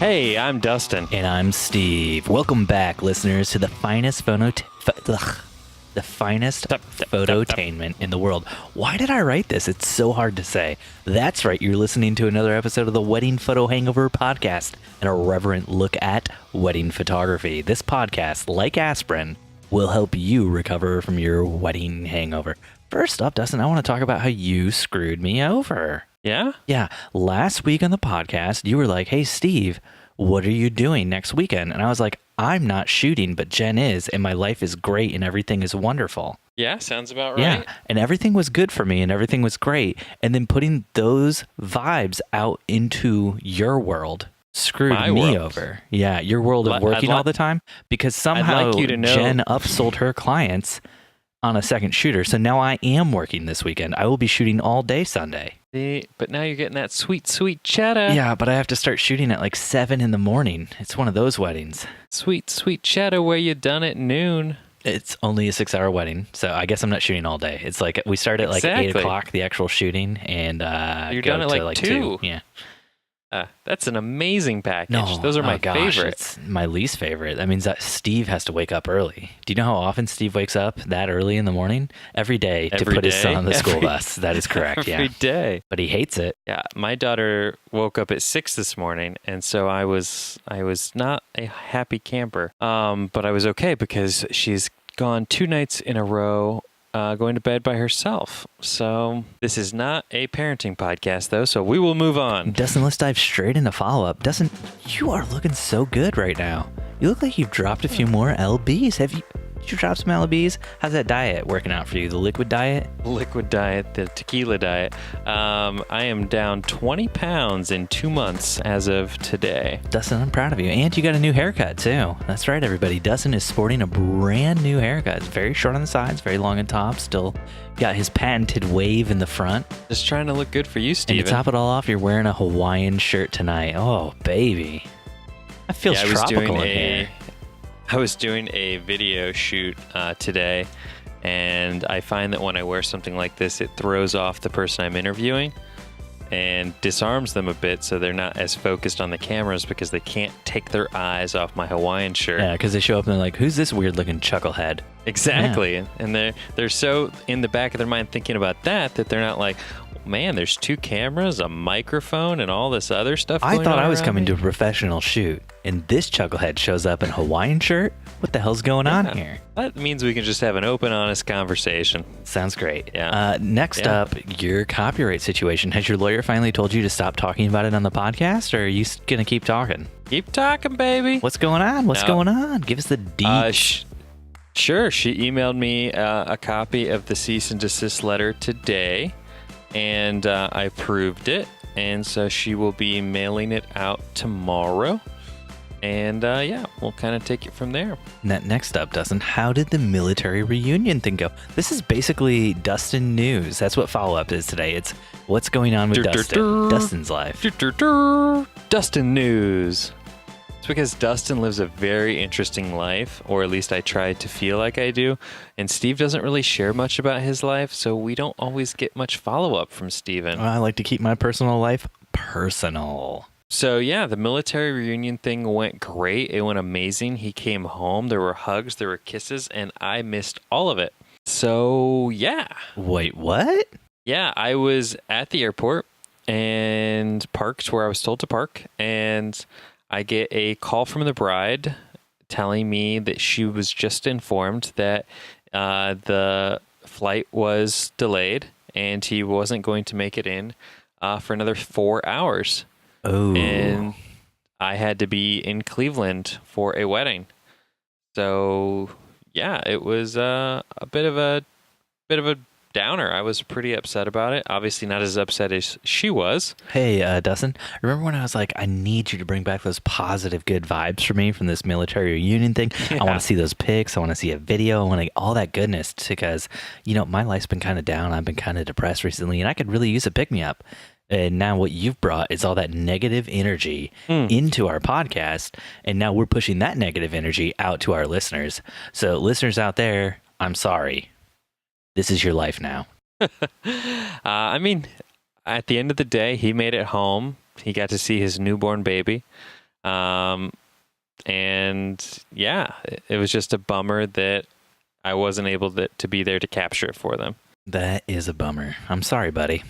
Hey, I'm Dustin. And I'm Steve. Welcome back, listeners, to the finest phototainment in the world. Why did I write this? It's so hard to say. That's right, you're listening to another episode of the Wedding Photo Hangover podcast, an irreverent look at wedding photography. This podcast, like aspirin, will help you recover from your wedding hangover. First up, Dustin, I want to talk about how you screwed me over. Yeah? Yeah. Last week on the podcast, you were like, hey, Steve, what are you doing next weekend? And I was like, I'm not shooting, but Jen is, and my life is great and everything is wonderful. Yeah, sounds about right. Yeah, and everything was good for me and everything was great. And then putting those vibes out into your world screwed me over. Yeah, your world of working all the time, because somehow Jen upsold her clients on a second shooter. So now I am working this weekend. I will be shooting all day Sunday. But now you're getting that sweet, sweet cheddar. Yeah, but I have to start shooting at like 7 in the morning. It's one of those weddings. Sweet, sweet cheddar where you done at noon. It's only a 6-hour wedding, so I guess I'm not shooting all day. It's like we start at like 8 o'clock, the actual shooting, and you're done at like 2. Yeah. That's an amazing package. No, Those are my favorites. It's my least favorite. That means that Steve has to wake up early. Do you know how often Steve wakes up that early in the morning? Every day to put his son on the school bus. That is correct, Every day. But he hates it. Yeah, my daughter woke up at 6 this morning, and so I was not a happy camper. But I was okay because she's gone 2 nights in a row going to bed by herself. So this is not a parenting podcast, though, so we will move on. Dustin, let's dive straight into follow-up. Dustin, you are looking so good right now. You look like you've dropped a few more lbs. Did you drop some lbs? How's that diet working out for you? The liquid diet? Liquid diet, the tequila diet. I am down 20 pounds in 2 months as of today. Dustin, I'm proud of you. And you got a new haircut, too. That's right, everybody. Dustin is sporting a brand new haircut. It's very short on the sides, very long on top. Still got his patented wave in the front. Just trying to look good for you, Steven. And to top it all off, you're wearing a Hawaiian shirt tonight. Oh, baby. That feels tropical in here. I was doing a video shoot today, and I find that when I wear something like this, it throws off the person I'm interviewing and disarms them a bit, so they're not as focused on the cameras because they can't take their eyes off my Hawaiian shirt. Yeah, because they show up and they're like, who's this weird-looking chucklehead? Exactly. Yeah. And they're so in the back of their mind thinking about that they're not like, man, there's 2 cameras, a microphone, and all this other stuff going on. I thought I was coming to a professional shoot, and this chucklehead shows up in a Hawaiian shirt? What the hell's going on here? That means we can just have an open, honest conversation. Sounds great. Yeah. Next up, your copyright situation. Has your lawyer finally told you to stop talking about it on the podcast, or are you going to keep talking? Keep talking, baby. What's going on? What's going on? Give us the deets. Sure. She emailed me a copy of the cease and desist letter today, and I approved it, and so she will be mailing it out tomorrow. And we'll kind of take it from there. Next up, Dustin, how did the military reunion thing go? This is basically Dustin news. That's what follow-up is today. It's what's going on with Dustin's life. Dustin news. It's because Dustin lives a very interesting life, or at least I try to feel like I do. And Steve doesn't really share much about his life, so we don't always get much follow-up from Steven. I like to keep my personal life personal. So, yeah, the military reunion thing went great. It went amazing. He came home. There were hugs. There were kisses. And I missed all of it. So, yeah. Wait, what? Yeah, I was at the airport and parked where I was told to park. And I get a call from the bride telling me that she was just informed that the flight was delayed and he wasn't going to make it in for another 4 hours. Oh. And I had to be in Cleveland for a wedding. So, yeah, it was a bit of a downer. I was pretty upset about it. Obviously not as upset as she was. Hey, Dustin, remember when I was like, I need you to bring back those positive, good vibes for me from this military reunion thing? Yeah. I want to see those pics. I want to see a video. I want to all that goodness because, my life's been kind of down. I've been kind of depressed recently, and I could really use a pick-me-up. And now what you've brought is all that negative energy into our podcast. And now we're pushing that negative energy out to our listeners. So listeners out there, I'm sorry. This is your life now. I mean, at the end of the day, he made it home. He got to see his newborn baby. And yeah, it was just a bummer that I wasn't able to be there to capture it for them. That is a bummer. I'm sorry, buddy.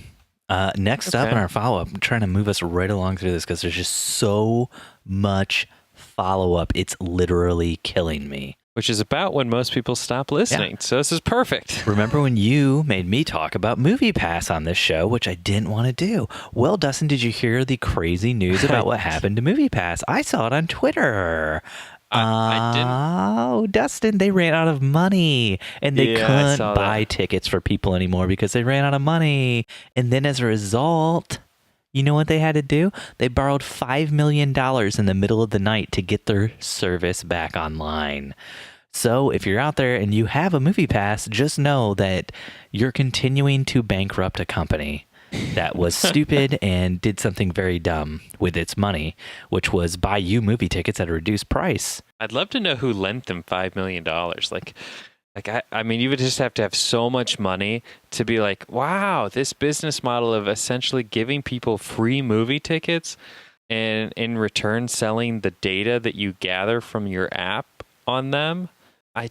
Next up Okay. in our follow-up, I'm trying to move us right along through this because there's just so much follow-up. It's literally killing me. Which is about when most people stop listening. Yeah. So this is perfect. Remember when you made me talk about MoviePass on this show, which I didn't want to do? Well, Dustin, did you hear the crazy news about what happened to MoviePass? I saw it on Twitter. I didn't. Oh, Dustin, they ran out of money and they couldn't buy tickets for people anymore because they ran out of money. And then as a result, you know what they had to do? They borrowed $5 million in the middle of the night to get their service back online. So if you're out there and you have a MoviePass, just know that you're continuing to bankrupt a company that was stupid and did something very dumb with its money, which was buy you movie tickets at a reduced price. I'd love to know who lent them $5 million. I mean, you would just have to have so much money to be like, wow, this business model of essentially giving people free movie tickets and in return selling the data that you gather from your app on them. I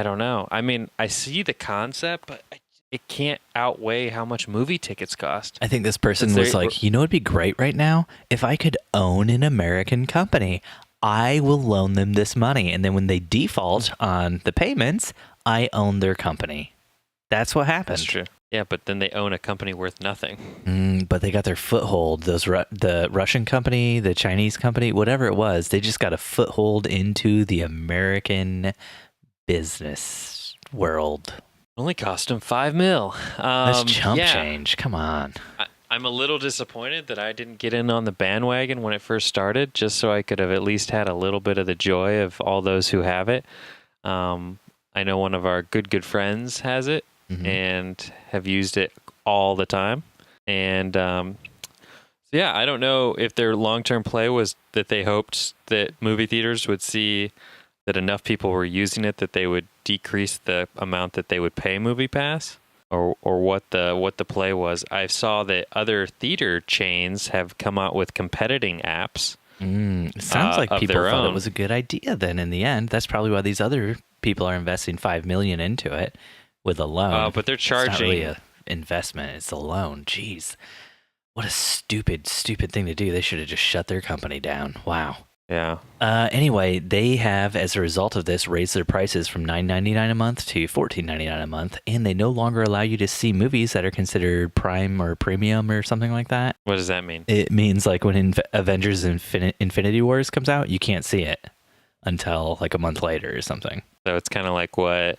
don't know. I mean, I see the concept, but it can't outweigh how much movie tickets cost. I think this person was like, you know, it'd be great right now if I could own an American company. I will loan them this money. And then when they default on the payments, I own their company. That's what happened. That's true. Yeah, but then they own a company worth nothing. But they got their foothold. The Russian company, the Chinese company, whatever it was, they just got a foothold into the American business world. Only cost them $5 million. That's chump change. Come on. I'm a little disappointed that I didn't get in on the bandwagon when it first started, just so I could have at least had a little bit of the joy of all those who have it. I know one of our good friends has it and have used it all the time. And I don't know if their long-term play was that they hoped that movie theaters would see that enough people were using it that they would decrease the amount that they would pay MoviePass, or what the play was. I saw that other theater chains have come out with competing apps. It sounds like people thought it was a good idea then in the end. That's probably why these other people are investing $5 million into it with a loan. But they're charging. It's not really an investment. It's a loan. Jeez. What a stupid thing to do. They should have just shut their company down. Wow. Yeah. Anyway, they have, as a result of this, raised their prices from $9.99 a month to $14.99 a month, and they no longer allow you to see movies that are considered prime or premium or something like that. What does that mean? It means like when Avengers Infinity Wars comes out, you can't see it until like a month later or something. So it's kind of like what,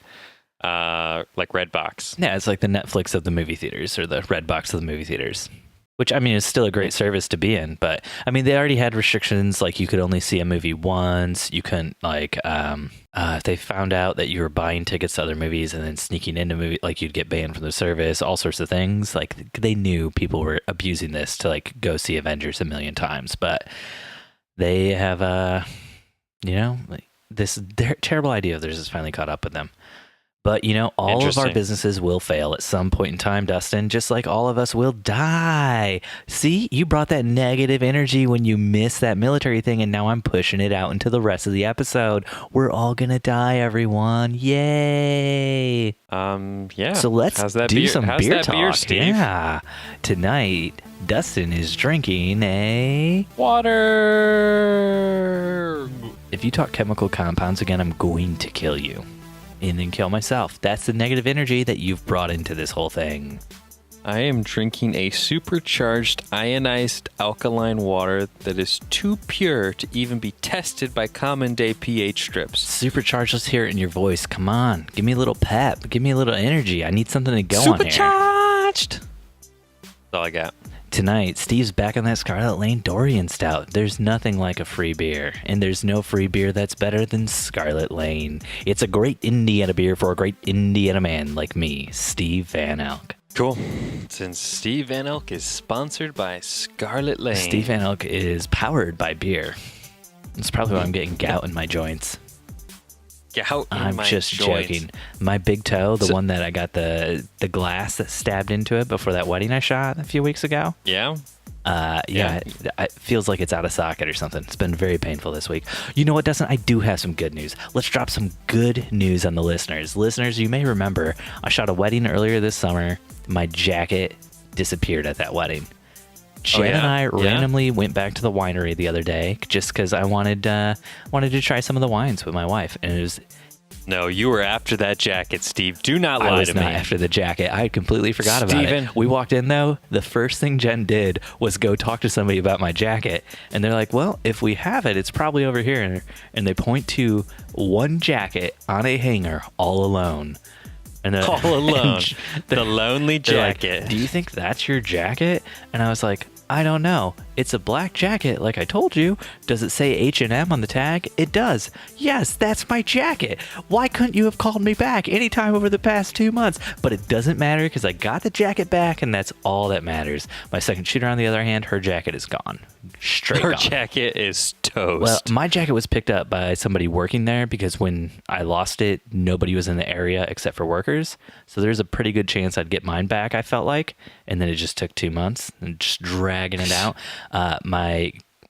like Redbox. Yeah, it's like the Netflix of the movie theaters or the Redbox of the movie theaters. Which, I mean, is still a great service to be in. But, I mean, they already had restrictions, like you could only see a movie once. You couldn't, like, if they found out that you were buying tickets to other movies and then sneaking into movie, like, you'd get banned from the service, all sorts of things. Like, they knew people were abusing this to, like, go see Avengers a million times. But they have, this terrible idea of theirs has finally caught up with them. But, all of our businesses will fail at some point in time, Dustin, just like all of us will die. See, you brought that negative energy when you missed that military thing, and now I'm pushing it out into the rest of the episode. We're all going to die, everyone. Yay. Yeah. So let's do some beer talk. Beer, Steve? Yeah. Tonight, Dustin is drinking a... water. If you talk chemical compounds again, I'm going to kill you. And then kill myself. That's the negative energy that you've brought into this whole thing. I am drinking a supercharged ionized alkaline water that is too pure to even be tested by common day pH strips. Supercharged, let's hear it in your voice. Come on. Give me a little pep. Give me a little energy. I need something to go on here. Supercharged! That's all I got. Tonight, Steve's back on that Scarlet Lane Dorian Stout. There's nothing like a free beer, and there's no free beer that's better than Scarlet Lane. It's a great Indiana beer for a great Indiana man like me, Steve Van Elk. Cool. Since Steve Van Elk is sponsored by Scarlet Lane. Steve Van Elk is powered by beer. That's probably why I'm getting gout in my joints. I'm just joking. My big toe, the one that I got the glass that stabbed into it before that wedding I shot a few weeks ago. Yeah. Yeah, it feels like it's out of socket or something. It's been very painful this week. You know what, Dustin? I do have some good news. Let's drop some good news on the listeners. Listeners, you may remember I shot a wedding earlier this summer. My jacket disappeared at that wedding. Jen and I randomly went back to the winery the other day just because I wanted to try some of the wines with my wife, and it was. No, you were after that jacket, Steve. Do not lie to me. I was not after the jacket. I had completely forgot about it. We walked in, though. The first thing Jen did was go talk to somebody about my jacket. And they're like, well, if we have it, it's probably over here. And they point to one jacket on a hanger all alone. And all alone. The lonely jacket. Like, do you think that's your jacket? And I was like, I don't know. It's a black jacket, like I told you. Does it say H&M on the tag? It does. Yes, that's my jacket. Why couldn't you have called me back anytime over the past 2 months? But it doesn't matter because I got the jacket back, and that's all that matters. My second shooter, on the other hand, her jacket is gone. Straight Her gone. jacket is toast. Well, my jacket was picked up by somebody working there because when I lost it, nobody was in the area except for workers. So there's a pretty good chance I'd get mine back, I felt like. And then it just took 2 months and just dragging it out.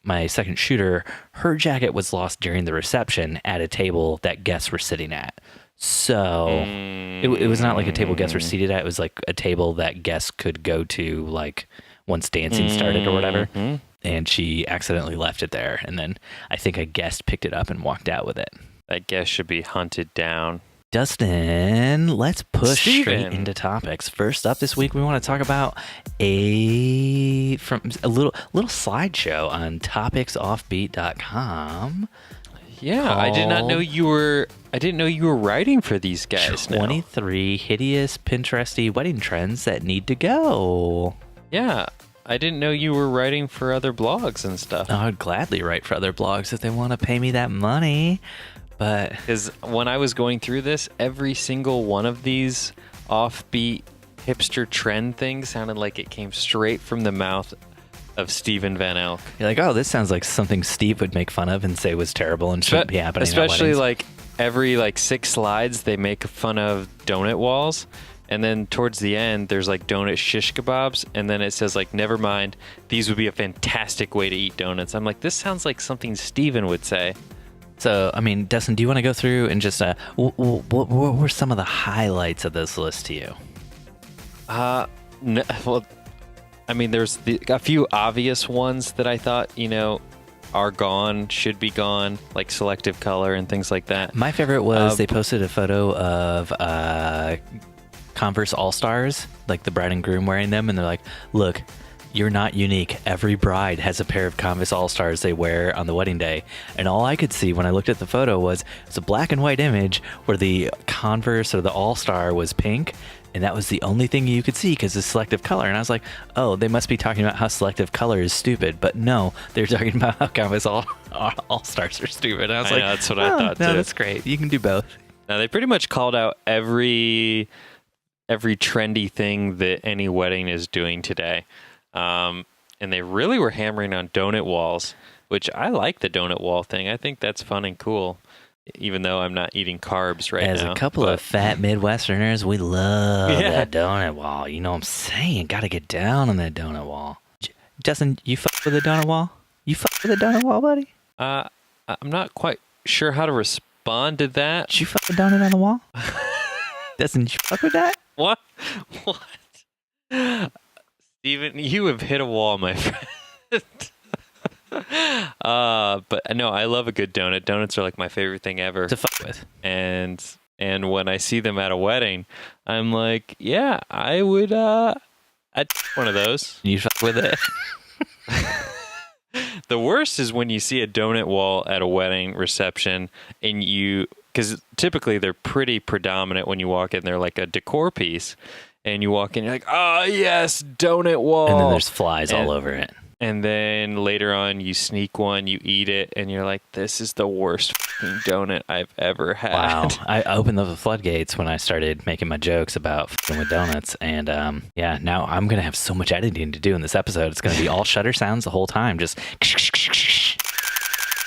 My second shooter, her jacket was lost during the reception at a table that guests were sitting at. So it was not like a table guests were seated at. It was like a table that guests could go to, like, once dancing started or whatever. And she accidentally left it there. And then I think a guest picked it up and walked out with it. That guest should be hunted down. Dustin, let's push straight into topics. First up this week, we want to talk about a little slideshow on topicsoffbeat.com. Yeah, I did not know you were writing for these guys. 23 hideous Pinteresty wedding trends that need to go. Yeah, I didn't know you were writing for other blogs and stuff. I would gladly write for other blogs if they want to pay me that money. But because when I was going through this, every single one of these offbeat hipster trend things sounded like it came straight from the mouth of Steven Van Elk. You're like, oh, this sounds like something Steve would make fun of and say was terrible and shouldn't be happening. Especially like every 6 slides, they make fun of donut walls. And then towards the end, there's like donut shish kebabs. And then it says like, never mind, these would be a fantastic way to eat donuts. I'm like, this sounds like something Steven would say. So, I mean, Dustin, do you want to go through and just, what were some of the highlights of this list to you? No, well, I mean, there's a few obvious ones that I thought, are gone, should be gone, like selective color and things like that. My favorite was they posted a photo of Converse All-Stars, like the bride and groom wearing them, and they're like, look, you're not unique. Every bride has a pair of Converse All-Stars they wear on the wedding day. And all I could see when I looked at the photo was it's a black and white image where the Converse or the All-Star was pink. And that was the only thing you could see because it's selective color. And I was like, oh, they must be talking about how selective color is stupid. But no, they're talking about how Converse All-Stars are stupid. And I was like, that's what I thought, no, too. That's great. You can do both. Now, they pretty much called out every trendy thing that any wedding is doing today. And they really were hammering on donut walls, which I like the donut wall thing. I think that's fun and cool, even though I'm not eating carbs now. As a couple of fat Midwesterners, we love that donut wall. You know what I'm saying? Got to get down on that donut wall. Dustin, you fuck with the donut wall? You fuck with the donut wall, buddy? I'm not quite sure how to respond to that. Did you fuck the donut on the wall? Dustin, did you fuck with that? What? Steven, you have hit a wall, my friend. But no, I love a good donut. Donuts are like my favorite thing ever to fuck with. And when I see them at a wedding, I'm like, yeah, I would I'd one of those. You fuck with it. The worst is when you see a donut wall at a wedding reception and because typically they're pretty predominant when you walk in. They're like a decor piece. And you walk in, you're like, oh, yes, donut wall. And then there's flies all over it. And then later on, you sneak one, you eat it, and you're like, this is the worst fucking donut I've ever had. Wow. I opened up the floodgates when I started making my jokes about fucking with donuts. And now I'm going to have so much editing to do in this episode. It's going to be all shutter sounds the whole time. Just,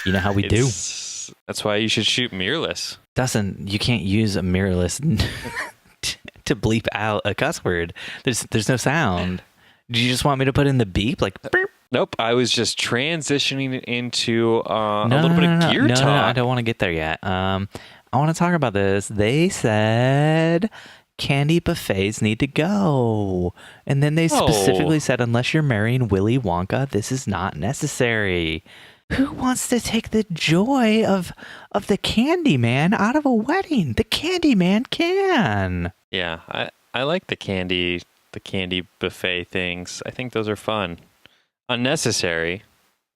you know how we do. That's why you should shoot mirrorless. Dustin, you can't use a mirrorless to bleep out a cuss word. There's no sound. Do you just want me to put in the beep like beep, Nope, I was just transitioning into a little bit of gear talk. No, I don't want to get there yet. I want to talk about this. They said candy buffets need to go. And then they specifically said, unless you're marrying Willy Wonka, this is not necessary. Who wants to take the joy of the candy man out of a wedding? The candy man can. Yeah, I like the candy buffet things. I think those are fun. Unnecessary,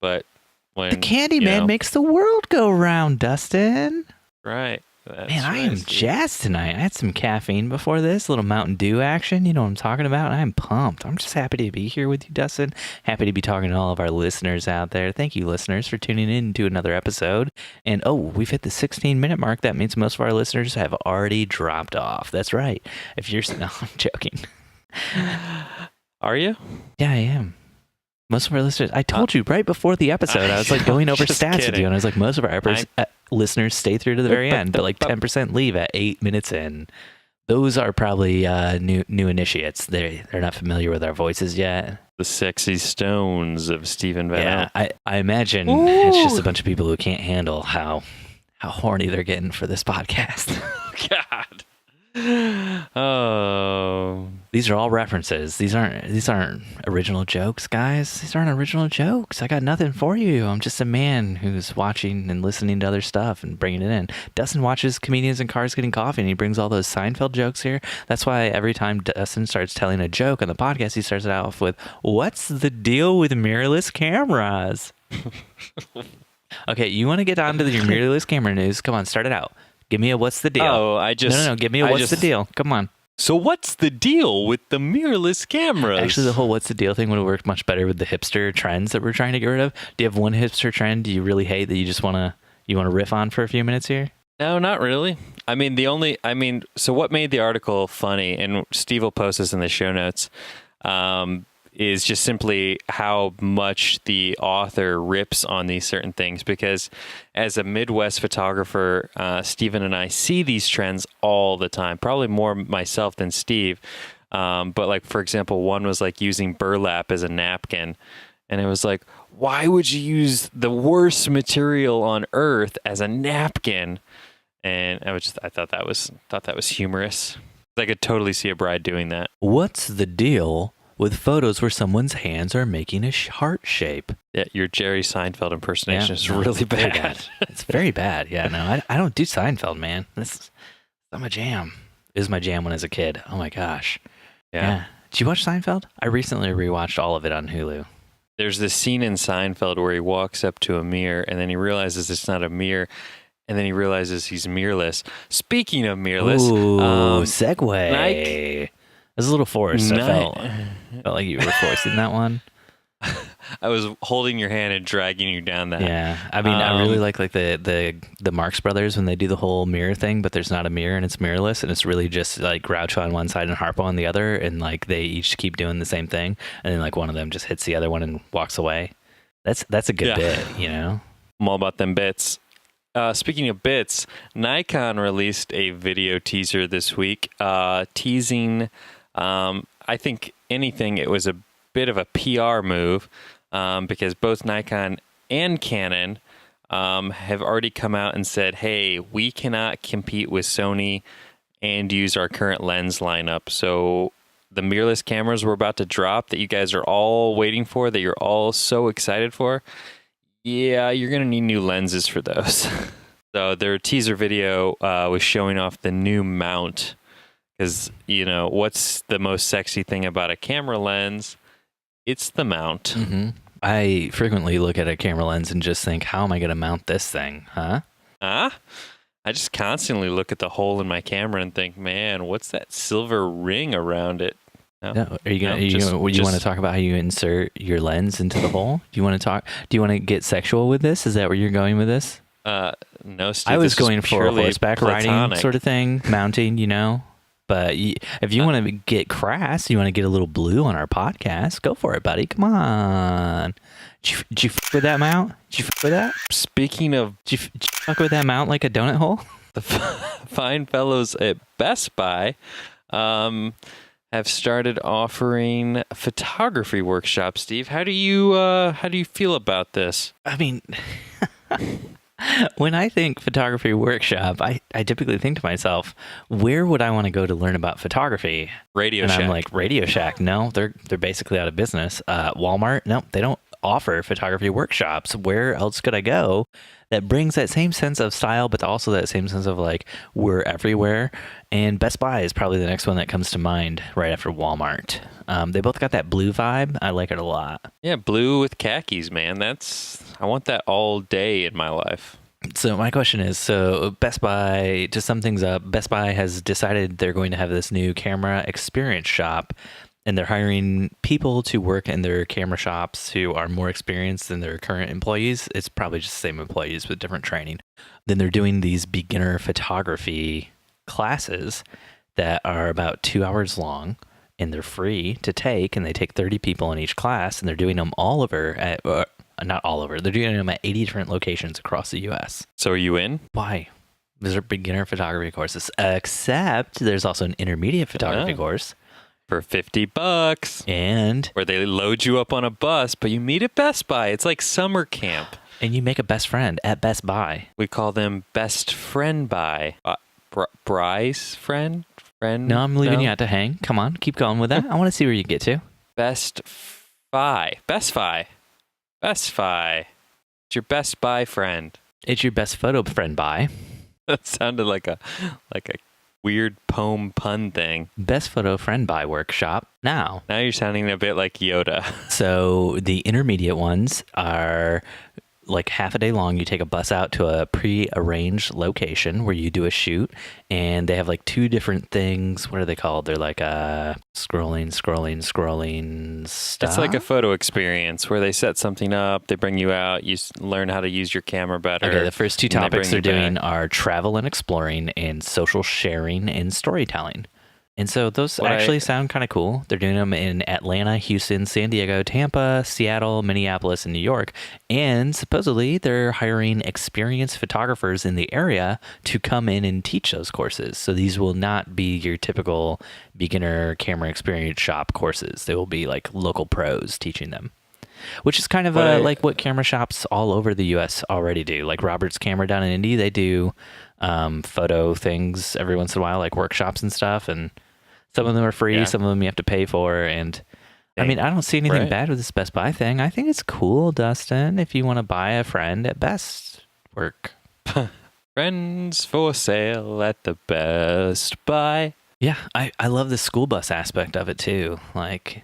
but when the candy man makes the world go round, Dustin. Right. Man, I am jazzed tonight. I had some caffeine before this, a little Mountain Dew action. You know what I'm talking about? I am pumped. I'm just happy to be here with you, Dustin. Happy to be talking to all of our listeners out there. Thank you, listeners, for tuning in to another episode. And we've hit the 16-minute mark. That means most of our listeners have already dropped off. That's right. If you're... No, I'm joking. Are you? Yeah, I am. Most of our listeners, I told you right before the episode, I was like going over stats with you, and I was like, most of our listeners stay through to the very end, but like 10% leave at 8 minutes in. Those are probably new initiates. They're not familiar with our voices yet. The sexy stones of Stephen Van. Yeah, I imagine it's just a bunch of people who can't handle how horny they're getting for this podcast. God. Oh, these are all references. These aren't original jokes, guys. These aren't original jokes. I got nothing for you. I'm just a man who's watching and listening to other stuff and bringing it in. Dustin watches Comedians in Cars Getting Coffee, and he brings all those Seinfeld jokes here. That's why every time Dustin starts telling a joke on the podcast, he starts it off with, "What's the deal with mirrorless cameras?" Okay, you want to get on to your mirrorless camera news? Come on, start it out. Give me a what's the deal? No. Give me a what's the deal? Come on. So what's the deal with the mirrorless cameras? Actually, the whole what's the deal thing would have worked much better with the hipster trends that we're trying to get rid of. Do you have one hipster trend you really hate that you just want to riff on for a few minutes here? No, not really. So what made the article funny, and Steve will post this in the show notes, is just simply how much the author rips on these certain things, because as a Midwest photographer, Steven and I see these trends all the time, probably more myself than Steve. But like, for example, one was like using burlap as a napkin. And it was like, why would you use the worst material on earth as a napkin? And I thought that was humorous. I could totally see a bride doing that. What's the deal with photos where someone's hands are making a heart shape? Yeah, your Jerry Seinfeld impersonation is really bad. It's very bad. Yeah, no, I don't do Seinfeld, man. This is not my jam. It was my jam when I was a kid. Oh my gosh. Yeah. Did you watch Seinfeld? I recently rewatched all of it on Hulu. There's this scene in Seinfeld where he walks up to a mirror and then he realizes it's not a mirror. And then he realizes he's mirrorless. Speaking of mirrorless, segue. It was a little forced. I felt like you were forcing that one. I was holding your hand and dragging you down that. Yeah, I mean, I really like the Marx Brothers when they do the whole mirror thing, but there's not a mirror and it's mirrorless, and it's really just like Groucho on one side and Harpo on the other, and like they each keep doing the same thing, and then like one of them just hits the other one and walks away. That's a good bit, you know. I'm all about them bits. Speaking of bits, Nikon released a video teaser this week, teasing. I think it was a bit of a PR move, because both Nikon and Canon have already come out and said, hey, we cannot compete with Sony and use our current lens lineup. So the mirrorless cameras we're about to drop that you guys are all waiting for, that you're all so excited for, yeah, you're going to need new lenses for those. So their teaser video was showing off the new mount. Because, you know, what's the most sexy thing about a camera lens? It's the mount. Mm-hmm. I frequently look at a camera lens and just think, how am I going to mount this thing? Huh? I just constantly look at the hole in my camera and think, man, what's that silver ring around it? No. Are you want to talk about how you insert your lens into the hole? Do you want to get sexual with this? Is that where you're going with this? No, Steve, I was going for a horseback platonic riding sort of thing, mounting, you know. But if you want to get crass, you want to get a little blue on our podcast, go for it, buddy. Come on. Did you fuck with that mount? Did you fuck with that? Speaking of... Did you fuck with that mount like a donut hole? The fine fellows at Best Buy have have started offering photography workshops. Steve, how do you feel about this? I mean, when I think photography workshop, I typically think to myself, where would I want to go to learn about photography? Radio Shack. And I'm like, Radio Shack. No, they're basically out of business. Walmart. No, they don't offer photography workshops. Where else could I go that brings that same sense of style, but also that same sense of like, we're everywhere? And Best Buy is probably the next one that comes to mind right after Walmart. They both got that blue vibe. I like it a lot. Yeah, blue with khakis, man. I want that all day in my life. So my question is, so Best Buy, to sum things up, Best Buy has decided they're going to have this new camera experience shop, and they're hiring people to work in their camera shops who are more experienced than their current employees. It's probably just the same employees with different training. Then they're doing these beginner photography classes that are about 2 hours long, and they're free to take, and they take 30 people in each class, and they're doing them all over not all over. They're doing them at 80 different locations across the U.S. So are you in? Why? These are beginner photography courses, except there's also an intermediate photography course. For $50. And where they load you up on a bus, but you meet at Best Buy. It's like summer camp. And you make a best friend at Best Buy. We call them Best Friend Buy. Bry's friend? No, I'm leaving you out to hang. Come on, keep going with that. I want to see where you get to. Best Fi. It's your Best Buy friend. It's your best photo friend buy. That sounded like a weird poem pun thing. Best photo friend buy workshop now. Now you're sounding a bit like Yoda. So the intermediate ones are like half a day long. You take a bus out to a pre-arranged location where you do a shoot, and they have like two different things. What are they called? They're like scrolling stuff. It's like a photo experience where they set something up, they bring you out, you learn how to use your camera better. Okay, the first two topics they're doing are travel and exploring and social sharing and storytelling. And so those actually sound kind of cool. They're doing them in Atlanta, Houston, San Diego, Tampa, Seattle, Minneapolis, and New York. And supposedly they're hiring experienced photographers in the area to come in and teach those courses. So these will not be your typical beginner camera experience shop courses. They will be like local pros teaching them, which is kind of like what camera shops all over the U.S. already do. Like Robert's Camera down in Indy, they do photo things every once in a while, like workshops and stuff. And some of them are free, some of them you have to pay for. And I mean, I don't see anything bad with this Best Buy thing. I think it's cool, Dustin, if you want to buy a friend at Best Work. Friends for sale at the Best Buy. Yeah, I love the school bus aspect of it too. Like,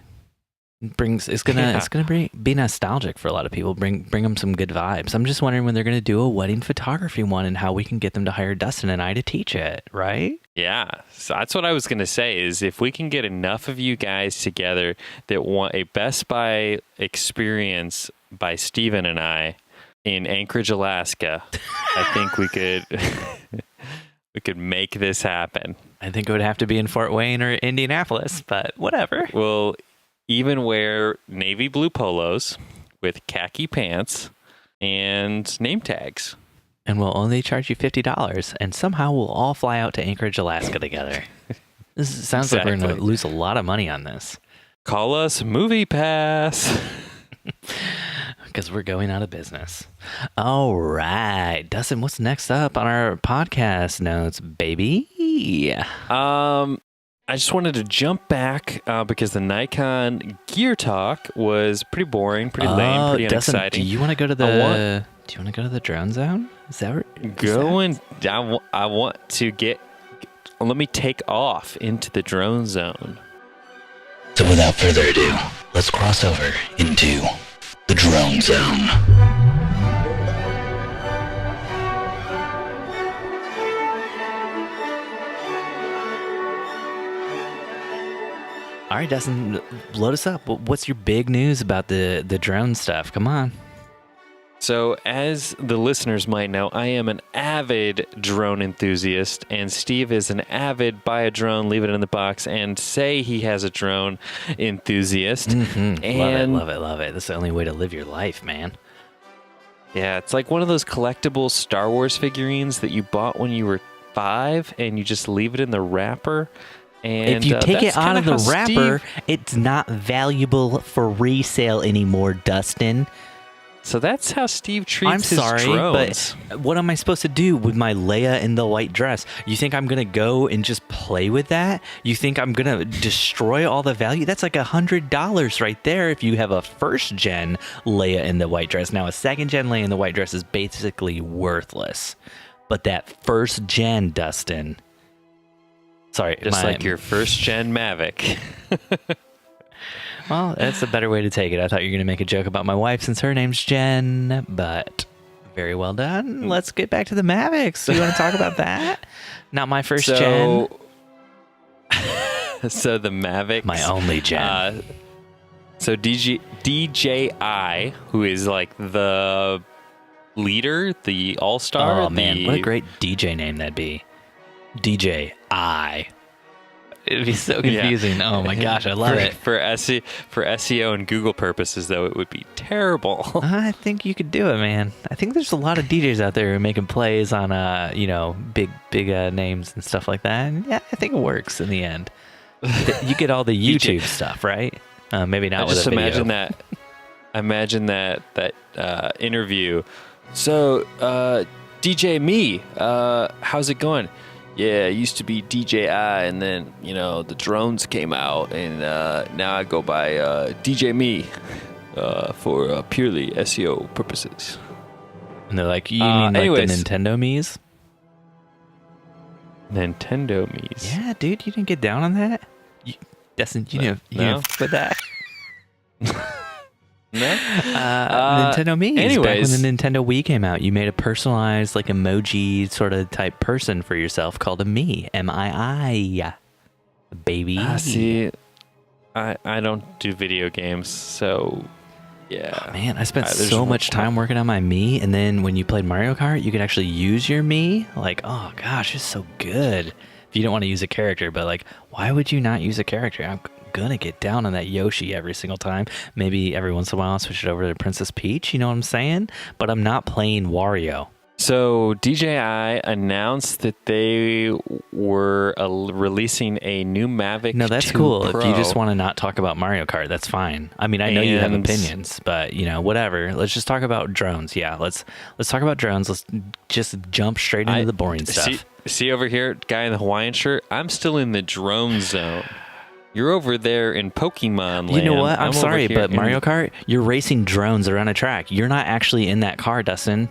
it's gonna be nostalgic for a lot of people. Bring them some good vibes. I'm just wondering when they're gonna do a wedding photography one and how we can get them to hire Dustin and I to teach it. Right? Yeah, so that's what I was gonna say. Is if we can get enough of you guys together that want a Best Buy experience by Steven and I in Anchorage, Alaska, I think we could we could make this happen. I think it would have to be in Fort Wayne or Indianapolis, but whatever. We'll even wear navy blue polos with khaki pants and name tags. And we'll only charge you $50, and somehow we'll all fly out to Anchorage, Alaska together. This sounds like we're going to lose a lot of money on this. Call us Movie Pass. Because we're going out of business. All right. Dustin, what's next up on our podcast notes, baby? I just wanted to jump back because the Nikon gear talk was pretty boring, pretty lame, pretty Dustin, unexciting. Do you want to go to the drone zone? Is that I want to get. Let me take off into the drone zone. So without further ado, let's cross over into the drone zone. All right, Dustin, load us up. What's your big news about the drone stuff? Come on. So, as the listeners might know, I am an avid drone enthusiast, and Steve is an avid buy a drone, leave it in the box, and say he has a drone enthusiast. Mm-hmm. And love it. That's the only way to live your life, man. Yeah, it's like one of those collectible Star Wars figurines that you bought when you were 5, and you just leave it in the wrapper. And if you take it that's out of kinda the how wrapper, Steve- it's not valuable for resale anymore, Dustin. so that's how Steve treats I'm his sorry, drones. but what am I supposed to do with my Leia in the white dress? You think I'm gonna go and just play with that? You think I'm gonna destroy all the value? That's like $100 right there if you have a first gen Leia in the white dress. Now a second gen Leia in the white dress is basically worthless, but that first gen, Dustin. Sorry, Just like your first gen Mavic. Well, that's a better way to take it. I thought you were going to make a joke about my wife since her name's Jen, but very well done. Let's get back to the Mavics. You want to talk about that? Not my first Gen. So the Mavic. My only Gen. So DJI, who is like the leader, the all-star. Oh, man. What a great DJ name that'd be. DJI. It'd be so confusing. Yeah. Oh my gosh, I love it. For SEO and Google purposes, though, it would be terrible. I think you could do it, man. I think there's a lot of DJs out there who are making plays on, big names and stuff like that. And yeah, I think it works in the end. You get all the YouTube stuff, right? Maybe not with a video. Imagine that interview. So, DJ Me, how's it going? Yeah, it used to be DJI, and then, the drones came out, and now I go by DJ Me for purely SEO purposes. And they're like, you mean like the Nintendo Mii's? Nintendo Mii's? Yeah, dude, you didn't get down on that? Dustin, you didn't put that? No. Nintendo Mii's. Anyways. Back when the Nintendo Wii came out, you made a personalized, like, emoji sort of type person for yourself called a Mii. M-I-I. Baby. See, I don't do video games, so yeah. Oh, man, I spent so much time working on my Mii, and then when you played Mario Kart, you could actually use your Mii. Like, oh gosh, it's so good. If you don't want to use a character, but like, why would you not use a character? I'm gonna get down on that Yoshi every single time. Maybe every once in a while I'll switch it over to Princess Peach, you know what I'm saying? But I'm not playing Wario. So DJI announced that they were releasing a new Mavic. No, that's 2 cool. Pro. If you just want to not talk about Mario Kart, that's fine. I mean, I know you have opinions, but whatever. Let's just talk about drones. Yeah, let's talk about drones. Let's just jump straight into the boring stuff. See over here, guy in the Hawaiian shirt. I'm still in the drone zone. You're over there in Pokemon land. You know what? I'm sorry, but Mario Kart, you're racing drones around a track. You're not actually in that car, Dustin.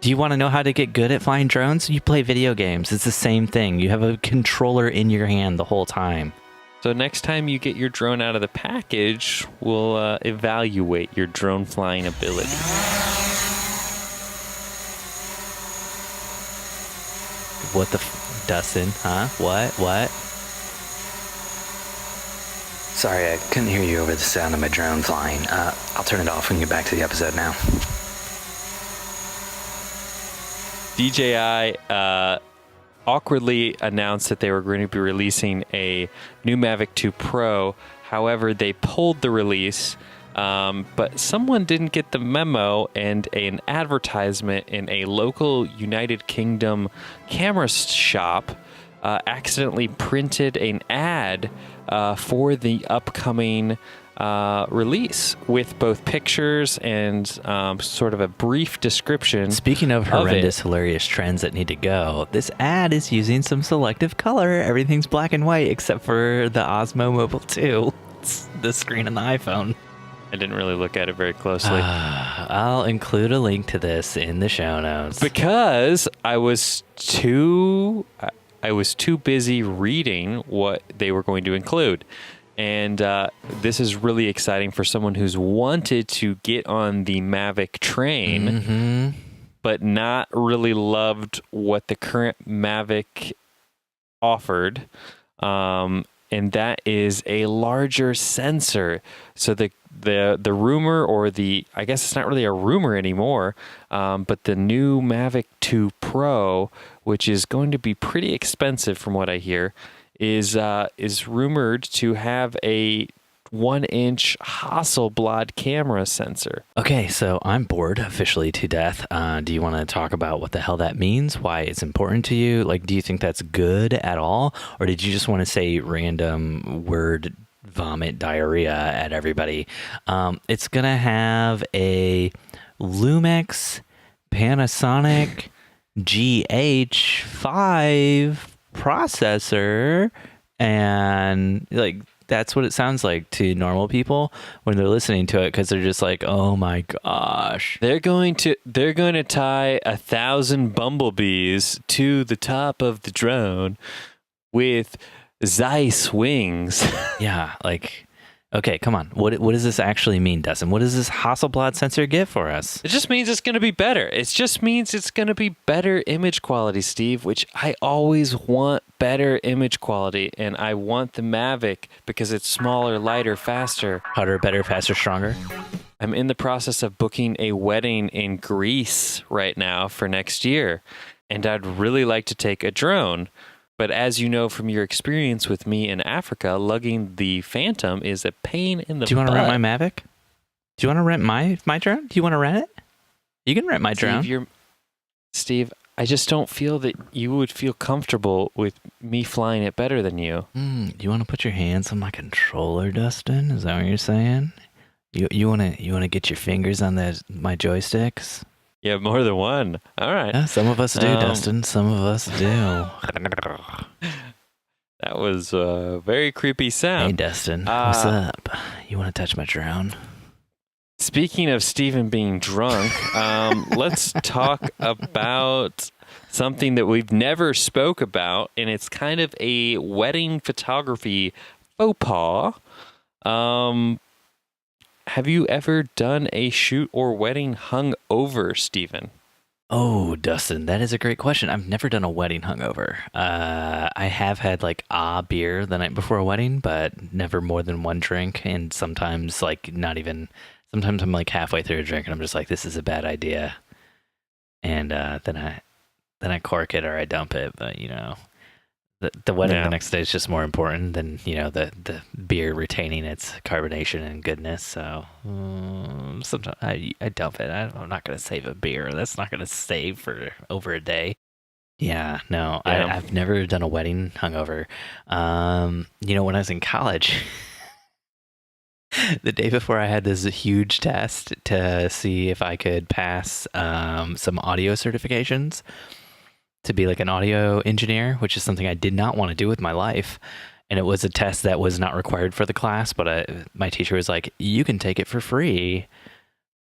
Do you want to know how to get good at flying drones? You play video games. It's the same thing. You have a controller in your hand the whole time. So next time you get your drone out of the package, we'll evaluate your drone flying ability. What the Dustin? Huh? What? Sorry, I couldn't hear you over the sound of my drone flying. I'll turn it off when you get back to the episode now. DJI awkwardly announced that they were going to be releasing a new Mavic 2 Pro. However, they pulled the release, but someone didn't get the memo, and an advertisement in a local United Kingdom camera shop accidentally printed an ad for the upcoming release with both pictures and sort of a brief description. Speaking of horrendous, hilarious trends that need to go, this ad is using some selective color. Everything's black and white except for the Osmo Mobile 2. It's the screen on the iPhone. I didn't really look at it very closely. I'll include a link to this in the show notes. Because I was too busy reading what they were going to include. And this is really exciting for someone who's wanted to get on the Mavic train, but not really loved what the current Mavic offered. And that is a larger sensor. So the rumor, or I guess it's not really a rumor anymore, but the new Mavic 2 Pro, which is going to be pretty expensive from what I hear, is rumored to have a 1-inch Hasselblad camera sensor. Okay, so I'm bored officially to death. Do you want to talk about what the hell that means? Why it's important to you? Like, do you think that's good at all? Or did you just want to say random word vomit diarrhea at everybody? It's going to have a Lumix Panasonic GH5 processor, and like that's what it sounds like to normal people when they're listening to it, because they're just like, oh my gosh. They're going to tie 1,000 bumblebees to the top of the drone with Zeiss wings. Yeah, like, okay, come on. What does this actually mean, Dustin? What does this Hasselblad sensor get for us? It just means it's going to be better. It just means it's going to be better image quality, Steve, which I always want better image quality. And I want the Mavic because it's smaller, lighter, faster. Harder, better, faster, stronger? I'm in the process of booking a wedding in Greece right now for next year. And I'd really like to take a drone. But as you know from your experience with me in Africa, lugging the Phantom is a pain in the butt. Do you want to rent my Mavic? Do you want to rent my drone? Do you want to rent it? You can rent my drone. Steve, I just don't feel that you would feel comfortable with me flying it better than you. Do you want to put your hands on my controller, Dustin? Is that what you're saying? You want to get your fingers on my joysticks? Yeah, more than one. All right. Yeah, some of us do, Dustin. Some of us do. That was a very creepy sound. Hey, Dustin. What's up? You want to touch my drone? Speaking of Steven being drunk, let's talk about something that we've never spoke about, and it's kind of a wedding photography faux pas. Have you ever done a shoot or wedding hungover, Steven? Oh, Dustin, that is a great question. I've never done a wedding hungover. I have had like a beer the night before a wedding, but never more than one drink. And sometimes like not even, sometimes I'm like halfway through a drink and I'm just like, this is a bad idea. And then I cork it or I dump it. But you know, the wedding the next day is just more important than, you know, the beer retaining its carbonation and goodness. So sometimes I dump it. I'm not going to save a beer. That's not going to save for over a day. Yeah, no, yeah. I've never done a wedding hungover. You know, when I was in college, the day before I had this huge test to see if I could pass some audio certifications to be like an audio engineer, which is something I did not want to do with my life. And it was a test that was not required for the class, but my teacher was like, you can take it for free.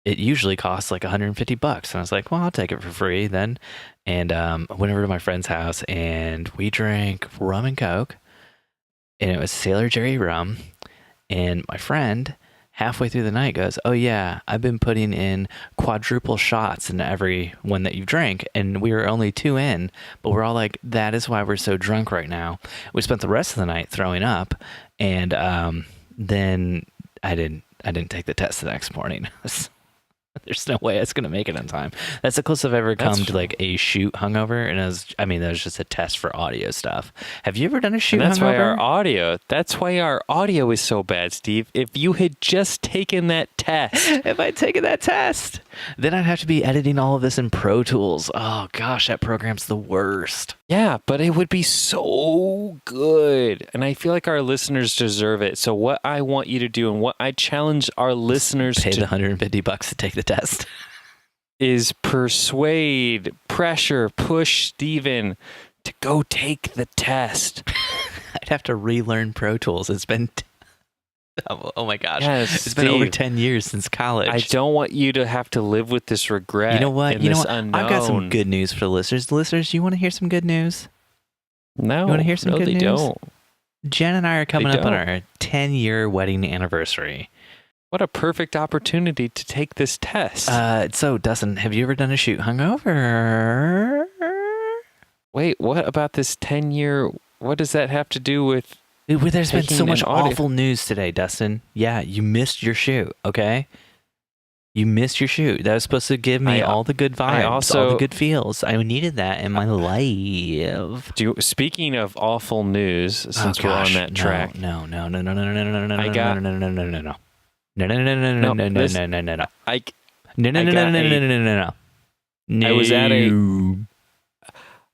It usually costs like $150. And I was like, well, I'll take it for free then. And I went over to my friend's house and we drank rum and Coke, and it was Sailor Jerry rum. And my friend halfway through the night goes, oh yeah, I've been putting in quadruple shots in every one that you drank. And we were only 2 in, but we're all like, that is why we're so drunk right now. We spent the rest of the night throwing up. And then I didn't take the test the next morning. There's no way it's going to make it on time. That's the closest I've ever come to like a shoot hungover. And that was just a test for audio stuff. Have you ever done a shoot hungover? That's why our audio is so bad, Steve. If you had just taken that test. If I'd taken that test, then I'd have to be editing all of this in Pro Tools. Oh gosh, that program's the worst. Yeah, but it would be so good. And I feel like our listeners deserve it. So what I want you to do and what I challenge our listeners to pay the $150 to take the test is persuade, pressure, push Steven to go take the test. I'd have to relearn Pro Tools. It's been oh my gosh. Yes, it's been over 10 years since college. I don't want you to have to live with this regret. You know what? Unknown. I've got some good news for the listeners. Listeners, you want to hear some good news? No. You want to hear some good news? No, they don't. Jen and I are coming up on our 10-year wedding anniversary. What a perfect opportunity to take this test. So, Dustin, have you ever done a shoot hungover? Wait, what about this 10-year? What does that have to do with... There's been so much awful news today, Dustin. Yeah, you missed your shoot, okay? You missed your shoot. That was supposed to give me all the good vibes, all the good feels. I needed that in my life. Speaking of awful news, since we're on that track. No. I got no.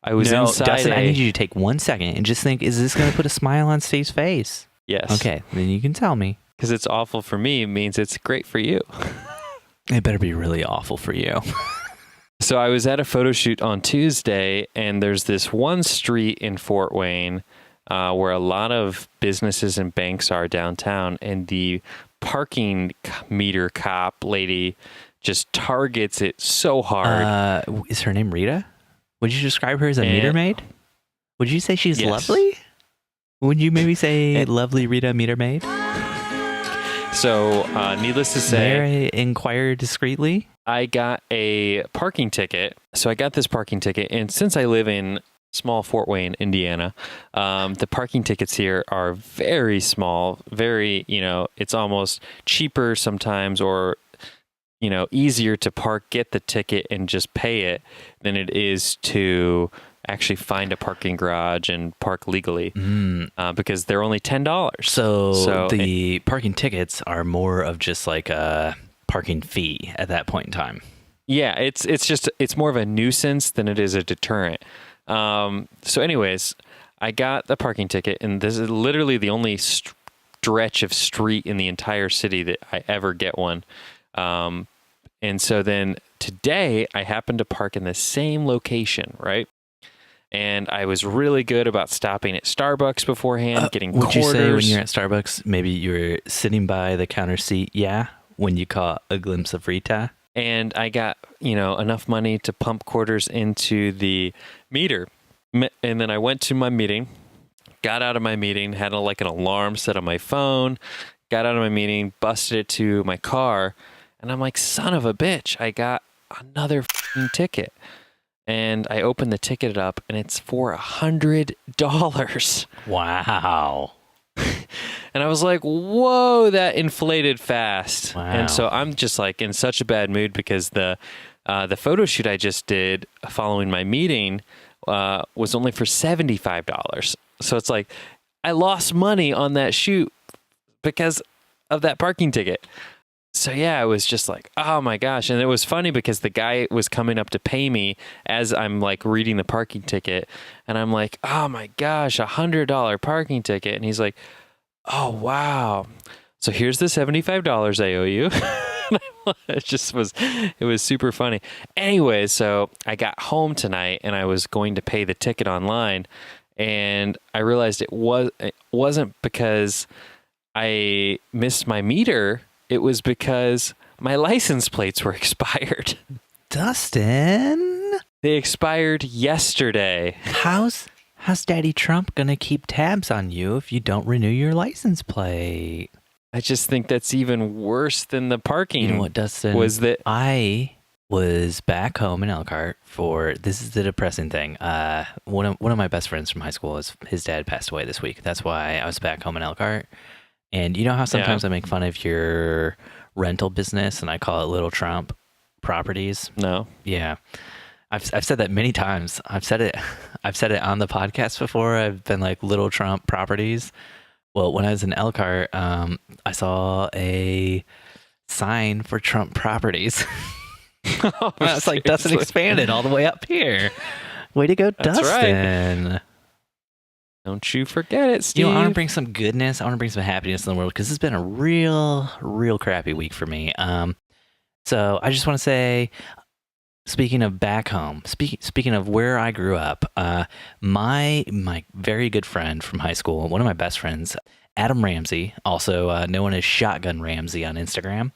I was inside. Dustin, I need you to take 1 second and just think, is this going to put a smile on Steve's face? Yes. Okay, then you can tell me. Because it's awful for me, it means it's great for you. It better be really awful for you. So I was at a photo shoot on Tuesday, and there's this one street in Fort Wayne where a lot of businesses and banks are downtown, and the parking meter cop lady just targets it so hard. Is her name Rita? Would you describe her as a meter maid? Would you say she's lovely? Would you maybe say lovely Rita meter maid? So, needless to say, may I inquire discreetly? I got a parking ticket. So I got this parking ticket, and since I live in small Fort Wayne, Indiana, the parking tickets here are very small, very, it's almost cheaper sometimes, or, easier to park, get the ticket, and just pay it than it is to actually find a parking garage and park legally because they're only $10. So the parking tickets are more of just like a parking fee at that point in time. Yeah, it's more of a nuisance than it is a deterrent. So anyways, I got the parking ticket, and this is literally the only stretch of street in the entire city that I ever get one. And so then today I happened to park in the same location, right? And I was really good about stopping at Starbucks beforehand, getting quarters. Would you say when you're at Starbucks, maybe you were sitting by the counter seat, when you caught a glimpse of Rita? And I got, enough money to pump quarters into the meter. And then I went to my meeting, got out of my meeting, had an alarm set on my phone, got out of my meeting, busted it to my car. And I'm like, son of a bitch, I got another ticket. And I opened the ticket up, and it's for $100. Wow. And I was like, whoa, that inflated fast. Wow. And so I'm just in such a bad mood because the photo shoot I just did following my meeting was only for $75. So it's like I lost money on that shoot because of that parking ticket. So yeah, I was just like, oh my gosh. And it was funny because the guy was coming up to pay me as I'm reading the parking ticket. And I'm like, oh my gosh, $100 parking ticket. And he's like, oh wow. So here's the $75 I owe you. It was super funny. Anyway, so I got home tonight and I was going to pay the ticket online, and I realized it wasn't because I missed my meter. It was because my license plates were expired. Dustin? They expired yesterday. How's Daddy Trump gonna keep tabs on you if you don't renew your license plate? I just think that's even worse than the parking. You know what, Dustin? I was back home in Elkhart this is the depressing thing. One of my best friends from high school, his dad passed away this week. That's why I was back home in Elkhart. And you know how sometimes I make fun of your rental business and I call it Little Trump Properties? No. Yeah. I've said that many times. I've said it on the podcast before. I've been like Little Trump Properties. Well, when I was in Elkhart, I saw a sign for Trump Properties. Oh, I was like, Dustin expanded all the way up here. Way to go, That's Dustin. Right. Don't you forget it, Steve. I want to bring some goodness. I want to bring some happiness in the world because it's been a real crappy week for me. So I just want to say, speaking of back home, speaking of where I grew up, my very good friend from high school, one of my best friends, Adam Ramsey, also known as Shotgun Ramsey on Instagram.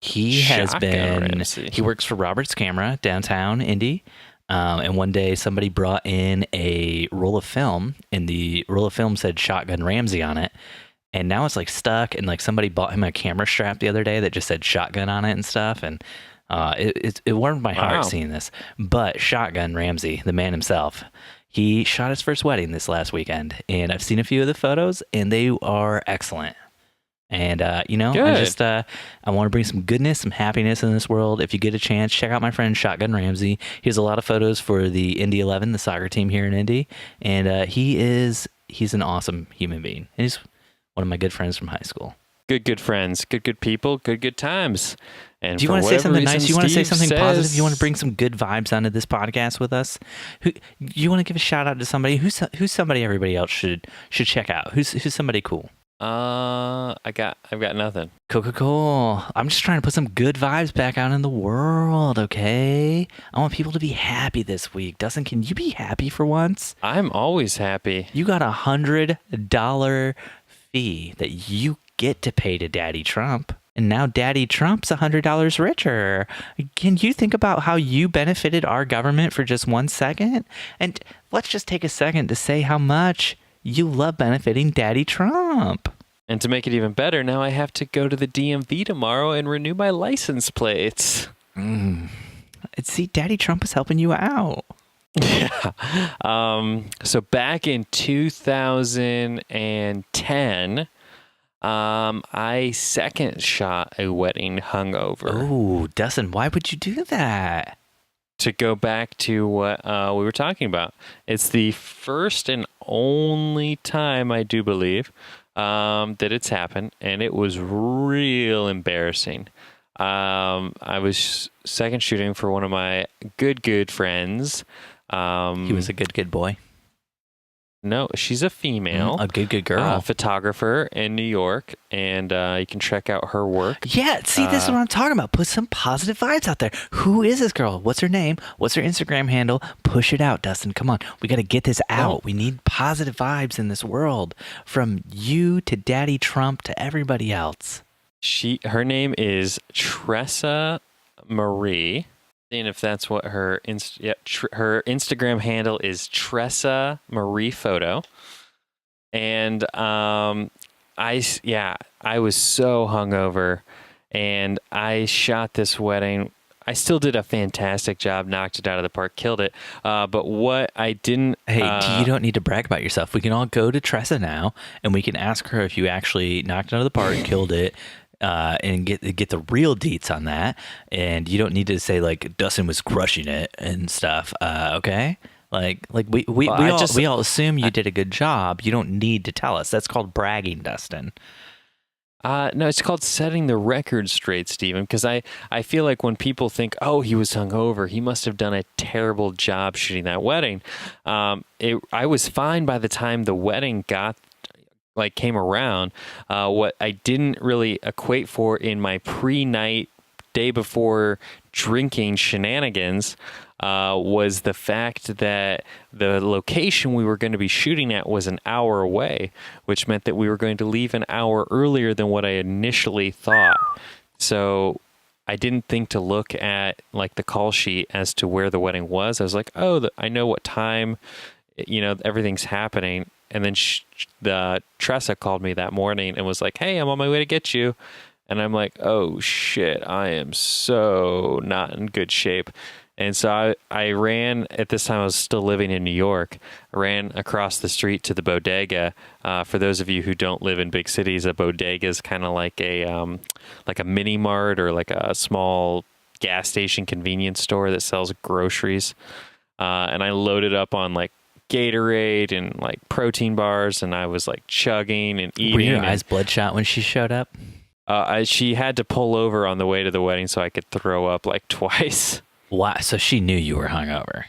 He works for Robert's Camera downtown Indy. And one day somebody brought in a roll of film, and the roll of film said Shotgun Ramsey on it. And now it's stuck, and somebody bought him a camera strap the other day that just said Shotgun on it and stuff. And it warmed my heart seeing this. But Shotgun Ramsey, the man himself, he shot his first wedding this last weekend. And I've seen a few of the photos, and they are excellent. And, I Good. just, I want to bring some goodness, some happiness in this world. If you get a chance, check out my friend Shotgun Ramsey. He has a lot of photos for the Indy 11, the soccer team here in Indy. And he's an awesome human being. And he's one of my good friends from high school. Good friends, good people, good times. And do you want to say something nice? Do you want to say something positive? You want to bring some good vibes onto this podcast with us? You want to give a shout out to somebody? Who's somebody everybody else should check out? Who's somebody cool? I've got nothing. Cool. I'm just trying to put some good vibes back out in the world, okay? I want people to be happy this week. Dustin, can you be happy for once? I'm always happy. You got $100 fee that you get to pay to Daddy Trump. And now Daddy Trump's $100 richer. Can you think about how you benefited our government for just 1 second? And let's just take a second to say how much you love benefiting Daddy Trump. And to make it even better, now I have to go to the DMV tomorrow and renew my license plates. See, Daddy Trump is helping you out. Yeah. So back in 2010, I second shot a wedding hungover. Oh, Dustin, why would you do that? To go back to what we were talking about, it's the first and only time, I do believe, that it's happened, and it was real embarrassing. I was second shooting for one of my good friends. He was a good boy. No, she's a female. A good girl. Photographer in New York, and you can check out her work. Yeah, see, this is what I'm talking about. Put some positive vibes out there. Who is this girl? What's her name? What's her Instagram handle? Push it out, Dustin. Come on. We got to get this out. Oh. We need positive vibes in this world. From you to Daddy Trump to everybody else. Her name is Tressa Marie. Seeing if that's what her her Instagram handle is, Tressa Marie Photo. And I was so hungover, and I shot this wedding. I still did a fantastic job, knocked it out of the park, killed it. But what I didn't... Hey, you don't need to brag about yourself. We can all go to Tressa now, and we can ask her if you actually knocked it out of the park, killed it, and get the real deets on that. And you don't need to say like Dustin was crushing it and stuff. Okay, like we all assume you did a good job. You don't need to tell us. That's called bragging, Dustin. No, it's called setting the record straight, Stephen, because I feel like when people think, oh, he was hungover, he must have done a terrible job shooting that wedding. I was fine by the time the wedding came around. What I didn't really equate for in my pre-night, day before drinking shenanigans was the fact that the location we were going to be shooting at was an hour away, which meant that we were going to leave an hour earlier than what I initially thought. So I didn't think to look at like the call sheet as to where the wedding was. I was like, I know what time, everything's happening. And then the Tressa called me that morning and was like, hey, I'm on my way to get you. And I'm like, oh, shit, I am so not in good shape. And so I ran, at this time I was still living in New York, I ran across the street to the bodega. For those of you who don't live in big cities, a bodega is kind of like a mini mart or like a small gas station convenience store that sells groceries. And I loaded up on like Gatorade and like protein bars, and I was like chugging and eating. Were your eyes bloodshot when she showed up? She had to pull over on the way to the wedding so I could throw up like twice. Wow, so she knew you were hungover.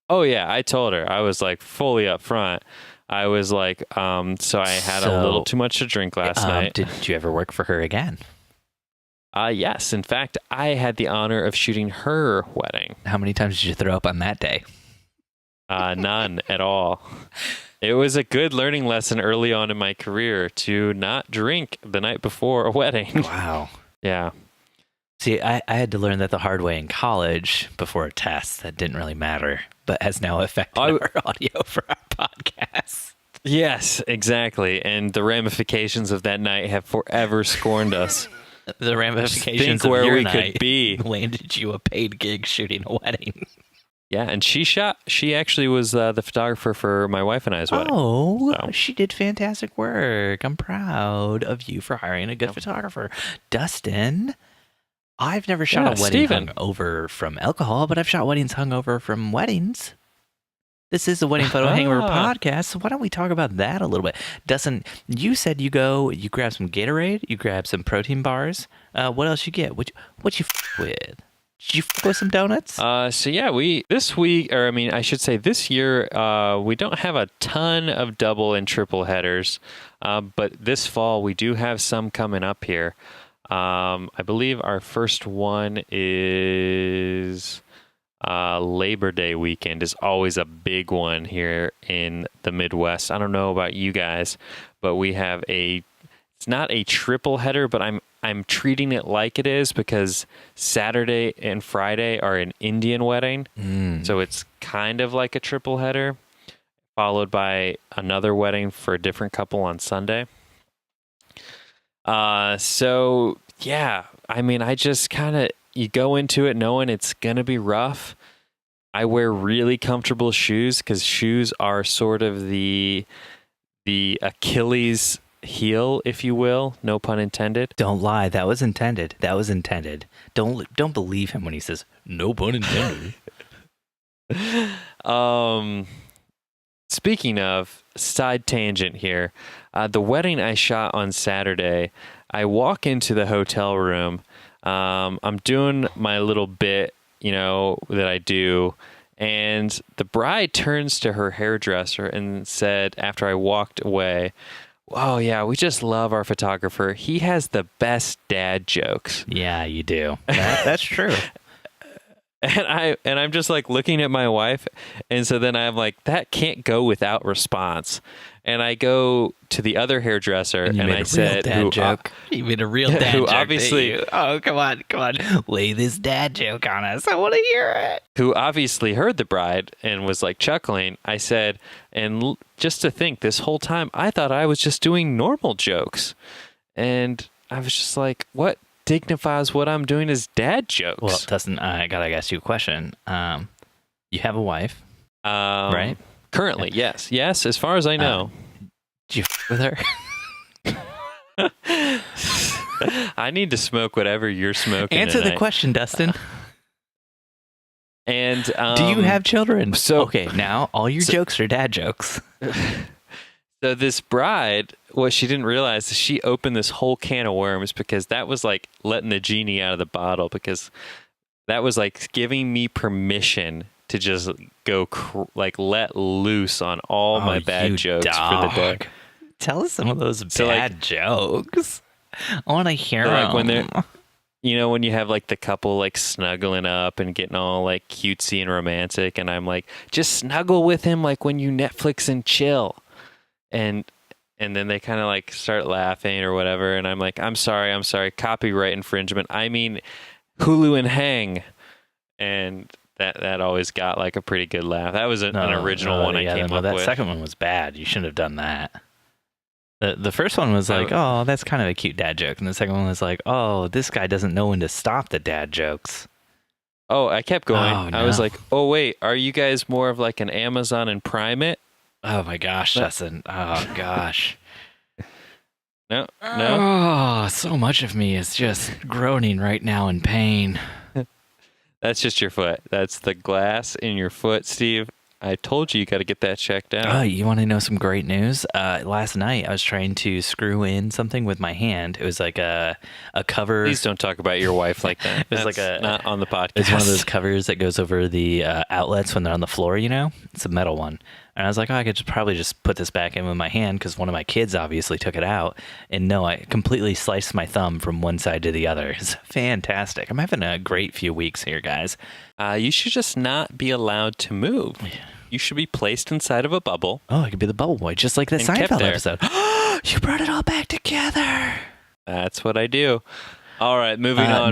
Oh yeah, I told her. I was like fully up front. I was like, so I had a little too much to drink last night. Did you ever work for her again? Yes. In fact, I had the honor of shooting her wedding. How many times did you throw up on that day? None at all. It was a good learning lesson early on in my career to not drink the night before a wedding. Wow. Yeah. See, I had to learn that the hard way in college before a test that didn't really matter, but has now affected our audio for our podcast. Yes, exactly. And the ramifications of that night have forever scorned us. The ramifications Think of where your we night could be. landed you a paid gig shooting a wedding. Yeah, and she actually was the photographer for my wife and I's wedding. Oh, So. she did fantastic work. I'm proud of you for hiring a good photographer. Dustin, I've never shot a wedding hungover from alcohol, but I've shot weddings hungover from weddings. This is the Wedding Photo Hangover podcast, so why don't we talk about that a little bit? Dustin, you said you grab some Gatorade, you grab some protein bars. What else you get? What you with? Did you with some donuts? So yeah, this year, we don't have a ton of double and triple headers, but this fall we do have some coming up here. I believe our first one is Labor Day weekend is always a big one here in the Midwest. I don't know about you guys, but we have it's not a triple header, but I'm treating it like it is because Saturday and Friday are an Indian wedding. So it's kind of like a triple header, followed by another wedding for a different couple on Sunday. So yeah, I mean, I just kind of, you go into it knowing it's going to be rough. I wear really comfortable shoes because shoes are sort of the Achilles heel, if you will. No pun intended. Don't lie. That was intended. Don't believe him when he says no pun intended. Speaking of, side tangent here. The wedding I shot on Saturday, I walk into the hotel room. I'm doing my little bit, that I do. And the bride turns to her hairdresser and said, after I walked away, "Oh yeah, we just love our photographer. He has the best dad jokes." Yeah, you do. That's true. And I'm just like looking at my wife, and so then I'm like, that can't go without response. And I go to the other hairdresser, and I said, "You made a real dad joke." Obviously, oh come on, lay this dad joke on us. I want to hear it. Who obviously heard the bride and was like chuckling. I said, and just to think, this whole time I thought I was just doing normal jokes, and I was just like, what dignifies what I'm doing as dad jokes? Well, Dustin, I gotta ask you a question. You have a wife, right? Currently, yes. As far as I know. Did you with her? I need to smoke whatever you're smoking. Answer tonight. the question, Dustin. And do you have children? So okay, now all your jokes are dad jokes. So this bride, what she didn't realize is she opened this whole can of worms because that was like letting the genie out of the bottle, because that was like giving me permission to just go let loose on all my bad jokes for the day. Tell us some of those bad jokes. I want to hear them. Like when they're, when you have like the couple like snuggling up and getting all like cutesy and romantic, and I'm like, just snuggle with him like when you Netflix and chill. And then they kind of like start laughing or whatever, and I'm like, I'm sorry, copyright infringement. I mean, Hulu and hang. And that always got like a pretty good laugh. That was an original one I came up with. That second one was bad. You shouldn't have done that. The first one was like, oh, that's kind of a cute dad joke. And the second one was like, oh, this guy doesn't know when to stop the dad jokes. Oh, I kept going. Oh, no. I was like, oh, wait, are you guys more of like an Amazon and Prime it? Oh, my gosh, Dustin. Oh, gosh. No. Oh, so much of me is just groaning right now in pain. That's just your foot. That's the glass in your foot, Steve. I told you got to get that checked out. Oh, you want to know some great news? Last night, I was trying to screw in something with my hand. It was like a cover. Please don't talk about your wife like that. It's like not on the podcast. It's one of those covers that goes over the outlets when they're on the floor, It's a metal one. And I was like, I could probably just put this back in with my hand because one of my kids obviously took it out. And no, I completely sliced my thumb from one side to the other. It's fantastic. I'm having a great few weeks here, guys. You should just not be allowed to move. You should be placed inside of a bubble. Oh, I could be the bubble boy, just like that Seinfeld episode. You brought it all back together. That's what I do. All right, moving on.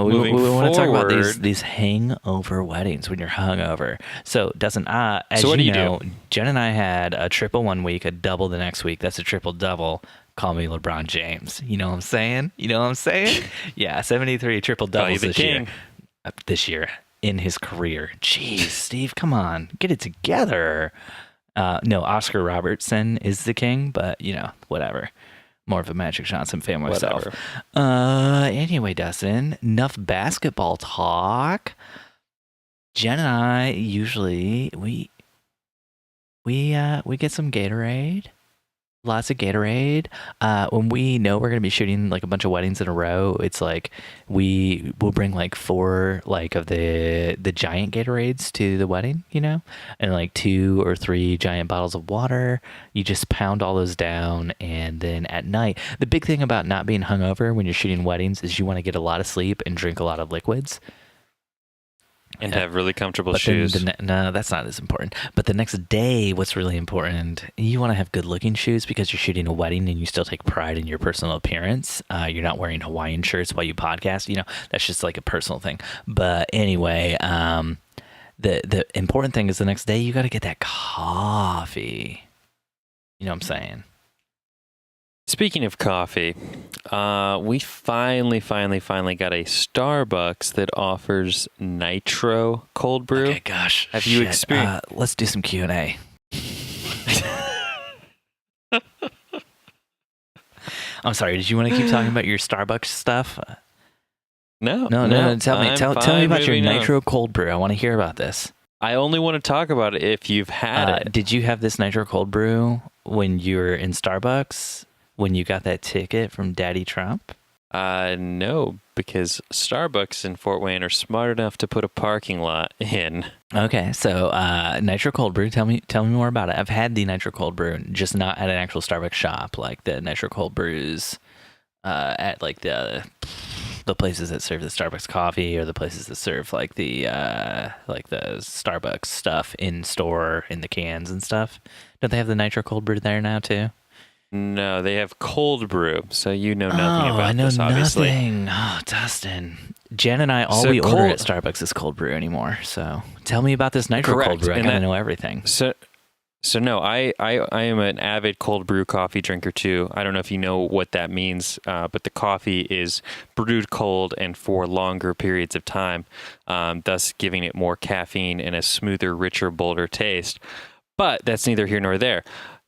We want to talk about these hangover weddings when you're hungover. So, Dustin, as what you do? know, Jen and I had a triple one week, a double the next week. That's a triple double. Call me LeBron James. You know what I'm saying? Yeah, 73 triple doubles this year. This year. in his career. Jeez, Steve, come on, get it together. No, Oscar Robertson is the king, but whatever. More of a Magic Johnson fan myself. Anyway, Dustin, enough basketball talk. Jen and I usually we get some Gatorade. Lots of Gatorade. When we know we're gonna be shooting like a bunch of weddings in a row, it's like we'll bring like 4 like of the giant Gatorades to the wedding, and like 2 or 3 giant bottles of water. You just pound all those down, and then at night, the big thing about not being hungover when you're shooting weddings is you want to get a lot of sleep and drink a lot of liquids. And have really comfortable shoes. No, that's not as important. But the next day, what's really important, you want to have good-looking shoes because you're shooting a wedding and you still take pride in your personal appearance. You're not wearing Hawaiian shirts while you podcast. That's just like a personal thing. But anyway, the important thing is the next day, you got to get that coffee. You know what I'm saying? Speaking of coffee, we finally got a Starbucks that offers nitro cold brew. Okay, gosh. Have you experienced? Let's do some Q&A. I'm sorry. Did you want to keep talking about your Starbucks stuff? No. Tell me about your nitro cold brew. I want to hear about this. I only want to talk about it if you've had it. Did you have this nitro cold brew when you were in Starbucks? When you got that ticket from Daddy Trump? No, because Starbucks in Fort Wayne are smart enough to put a parking lot in. Okay, so nitro cold brew. Tell me more about it. I've had the nitro cold brew, just not at an actual Starbucks shop, like the nitro cold brews at like the places that serve the Starbucks coffee, or the places that serve like the Starbucks stuff in store in the cans and stuff. Don't they have the nitro cold brew there now too? No, they have cold brew, so you know nothing about this, obviously. Nothing. Oh, Dustin. Jen and I, we order at Starbucks is cold brew anymore. So tell me about this nitro cold brew. I gotta know everything. So no, I am an avid cold brew coffee drinker too. I don't know if you know what that means, but the coffee is brewed cold and for longer periods of time, thus giving it more caffeine and a smoother, richer, bolder taste. But that's neither here nor there.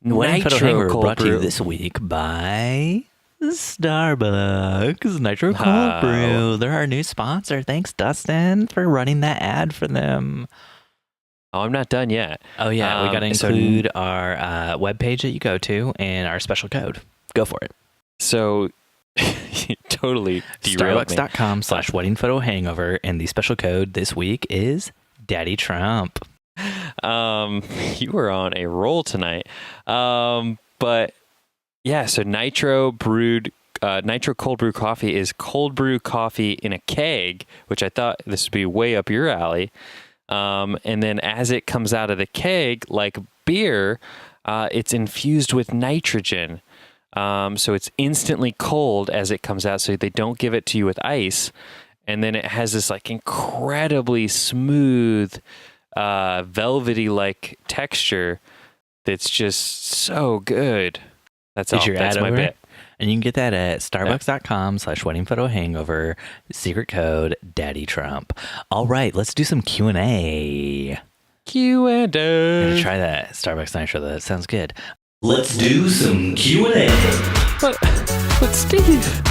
Nitro cold brought to you this week by Starbucks. Nitro cold brew. They're our new sponsor. Thanks, Dustin, for running that ad for them. Oh, I'm not done yet. Oh, yeah. We got to include our webpage that you go to and our special code. Go for it. So, totally derailed me. Starbucks.com/wedding photo hangover. And the special code this week is Daddy Trump. You were on a roll tonight. But yeah, so nitro cold brew coffee is cold brew coffee in a keg, which I thought this would be way up your alley. And then as it comes out of the keg, like beer, it's infused with nitrogen. So it's instantly cold as it comes out. So they don't give it to you with ice. And then it has this like incredibly smooth, velvety like texture that's just so good. That's my bit. And you can get that at starbucks.com/wedding photo hangover, secret code Daddy Trump. All right, let's do some Q&A. Q&A. I'm gonna try that Starbucks Nitro. That sounds good. Let's do some Q&A. But Steve,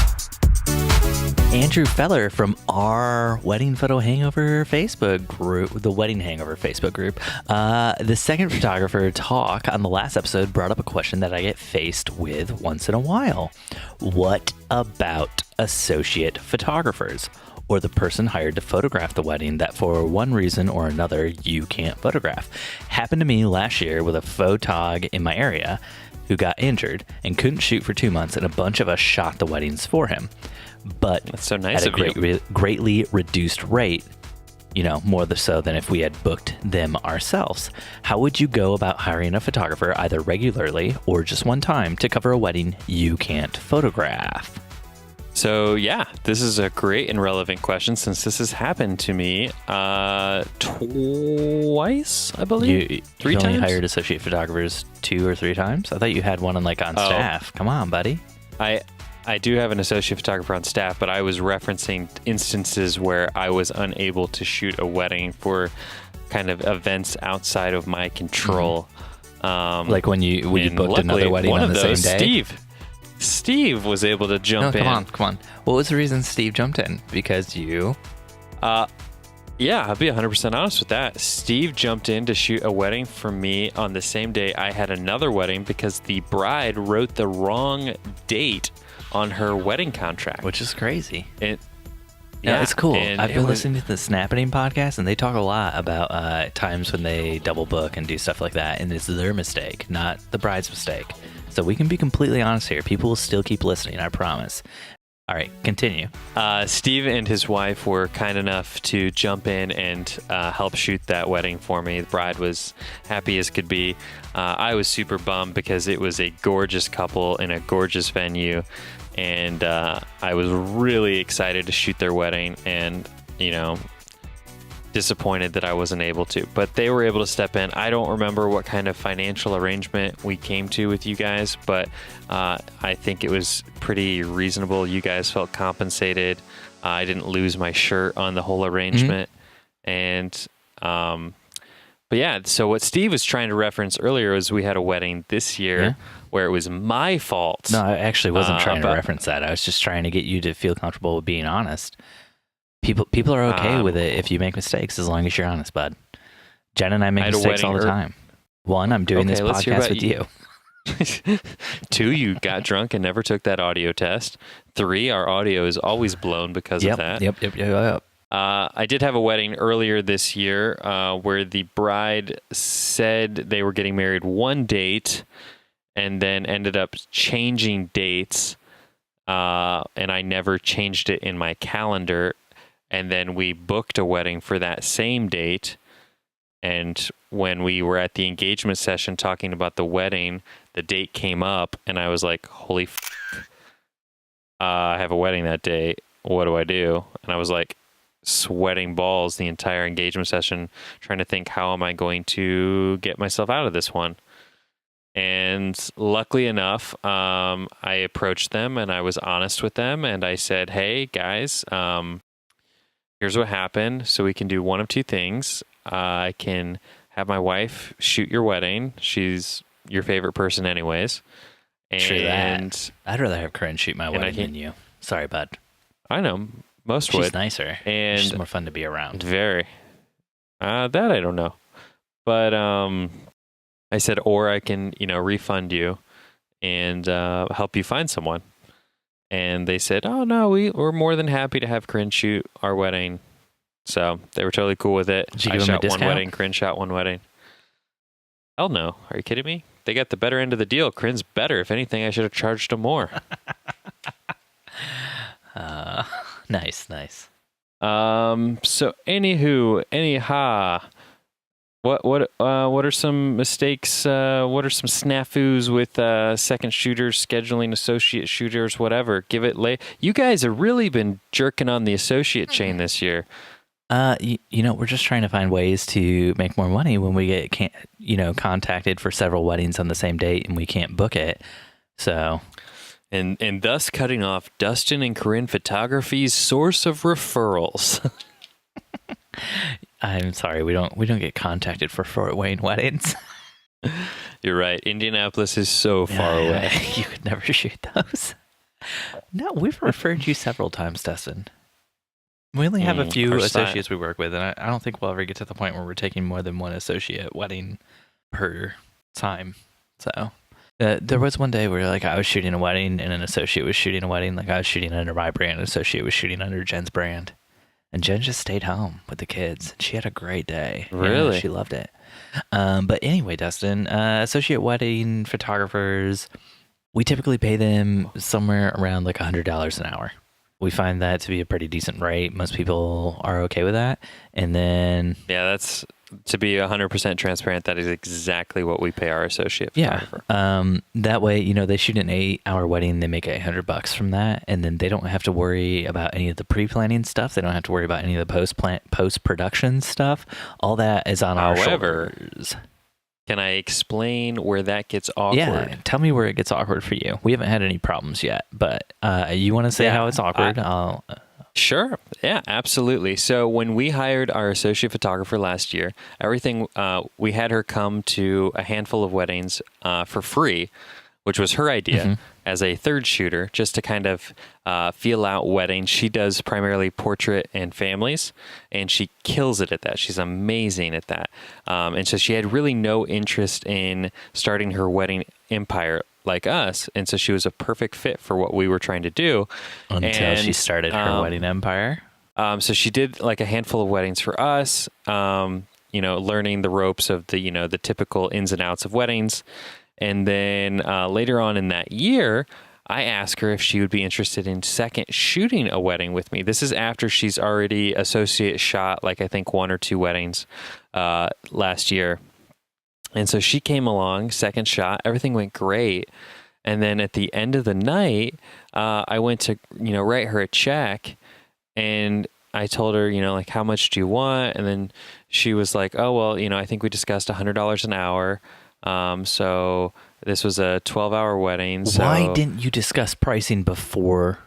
Andrew Feller from our Wedding Photo Hangover Facebook group, the Wedding Hangover Facebook group. The second photographer talk on the last episode brought up a question that I get faced with once in a while. What about associate photographers, or the person hired to photograph the wedding that for one reason or another you can't photograph? Happened to me last year with a photog in my area who got injured and couldn't shoot for 2 months, and a bunch of us shot the weddings for him. But that's so nice at a greatly reduced rate, more so than if we had booked them ourselves. How would you go about hiring a photographer either regularly or just one time to cover a wedding you can't photograph? So yeah, this is a great and relevant question since this has happened to me twice, I believe. Three times? You only hired associate photographers 2 or 3 times? I thought you had one on staff. Come on, buddy. I do have an associate photographer on staff, but I was referencing instances where I was unable to shoot a wedding for kind of events outside of my control. Like when you booked another wedding on the same day? Steve was able to jump in. Come on. What was the reason Steve jumped in? Because you... Yeah, I'll be 100% honest with that. Steve jumped in to shoot a wedding for me on the same day I had another wedding because the bride wrote the wrong date on her wedding contract. Which is crazy. Yeah, it's cool. I've been listening to the Snapping podcast, and they talk a lot about times when they double book and do stuff like that, and it's their mistake, not the bride's mistake. So we can be completely honest here. People will still keep listening, I promise. All right, continue. Steve and his wife were kind enough to jump in and help shoot that wedding for me. The bride was happy as could be. I was super bummed because it was a gorgeous couple in a gorgeous venue. And I was really excited to shoot their wedding and, disappointed that I wasn't able to. But they were able to step in. I don't remember what kind of financial arrangement we came to with you guys, but I think it was pretty reasonable. You guys felt compensated. I didn't lose my shirt on the whole arrangement. And, but yeah, so what Steve was trying to reference earlier was we had a wedding this year where it was my fault. No, I actually wasn't trying to reference that. I was just trying to get you to feel comfortable with being honest. People are okay with it if you make mistakes, as long as you're honest, bud. Jen and I make mistakes all the time. One, I'm doing this podcast with you. 2, you got drunk and never took that audio test. 3, our audio is always blown because of that. Yep. I did have a wedding earlier this year where the bride said they were getting married one date and then ended up changing dates, and I never changed it in my calendar. And then we booked a wedding for that same date. And when we were at the engagement session talking about the wedding, the date came up, and I was like, holy I have a wedding that day. What do I do? And I was like, sweating balls the entire engagement session, trying to think, how am I going to get myself out of this one? And luckily enough, I approached them and I was honest with them. And I said, hey, guys, here's what happened. So we can do one of two things. I can have my wife shoot your wedding. She's your favorite person anyways. And True that. I'd rather have Corinne shoot my wedding than you. Sorry, bud. I know. Most would. She's nicer. And she's more fun to be around. Very. That I don't know. But I said, or I can, refund you and help you find someone. And they said, oh, no, we're more than happy to have Corinne shoot our wedding. So they were totally cool with it. I shot one wedding. Corinne shot one wedding. Hell no. Are you kidding me? They got the better end of the deal. Corinne's better. If anything, I should have charged them more. Nice. So anyhow, what are some mistakes? What are some snafus with second shooters, scheduling associate shooters, whatever? Give it You guys have really been jerking on the associate chain this year. We're just trying to find ways to make more money when we get contacted for several weddings on the same date and we can't book it. So. And thus cutting off Dustin and Corinne Photography's source of referrals. I'm sorry, we don't get contacted for Fort Wayne weddings. You're right. Indianapolis is so far away. You could never shoot those. No, we've referred you several times, Dustin. We only have a few associates we work with, and I don't think we'll ever get to the point where we're taking more than one associate wedding per time. So there was one day where I was shooting a wedding and an associate was shooting a wedding. I was shooting under my brand, an associate was shooting under Jen's brand. And Jen just stayed home with the kids. She had a great day. Really? Yeah, she loved it. But anyway, Dustin, associate wedding photographers, we typically pay them somewhere around $100 an hour. We find that to be a pretty decent rate. Most people are okay with that. And then... Yeah, that's... To be 100% transparent, that is exactly what we pay our associate photographer. Yeah. That way, they shoot an 8-hour wedding, they make $800 from that, and then they don't have to worry about any of the pre-planning stuff. They don't have to worry about any of the post-production stuff. All that is on our shoulders. Can I explain where that gets awkward? Yeah, tell me where it gets awkward for you. We haven't had any problems yet, but you want to say how it's awkward? Sure. Yeah, absolutely. So when we hired our associate photographer last year, we had her come to a handful of weddings for free, which was her idea as a third shooter, just to kind of feel out weddings. She does primarily portrait and families, and she kills it at that. She's amazing at that. And so she had really no interest in starting her wedding empire like us, and so she was a perfect fit for what we were trying to do until she started her wedding empire. So she did like a handful of weddings for us, learning the ropes of the typical ins and outs of weddings. And then later on in that year, I asked her if she would be interested in second shooting a wedding with me. This is after she's already associate shot, like I think 1 or 2 weddings last year. And so she came along, second shot, everything went great. And then at the end of the night, I went to, write her a check, and I told her, like, how much do you want? And then she was like, oh, well, I think we discussed $100 an hour. So this was a 12-hour wedding. So why didn't you discuss pricing before?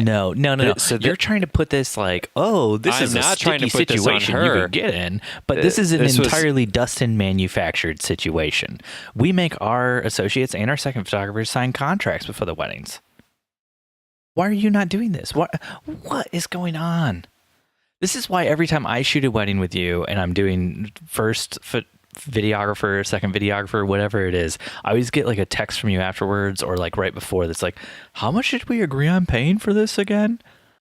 No. So you're trying to put this like, this is a sticky situation you could get in, but this is an entirely Dustin manufactured situation. We make our associates and our second photographers sign contracts before the weddings. Why are you not doing this? What is going on? This is why every time I shoot a wedding with you and I'm doing first videographer, second videographer, whatever it is, I always get like a text from you afterwards or like right before that's like, how much did we agree on paying for this again?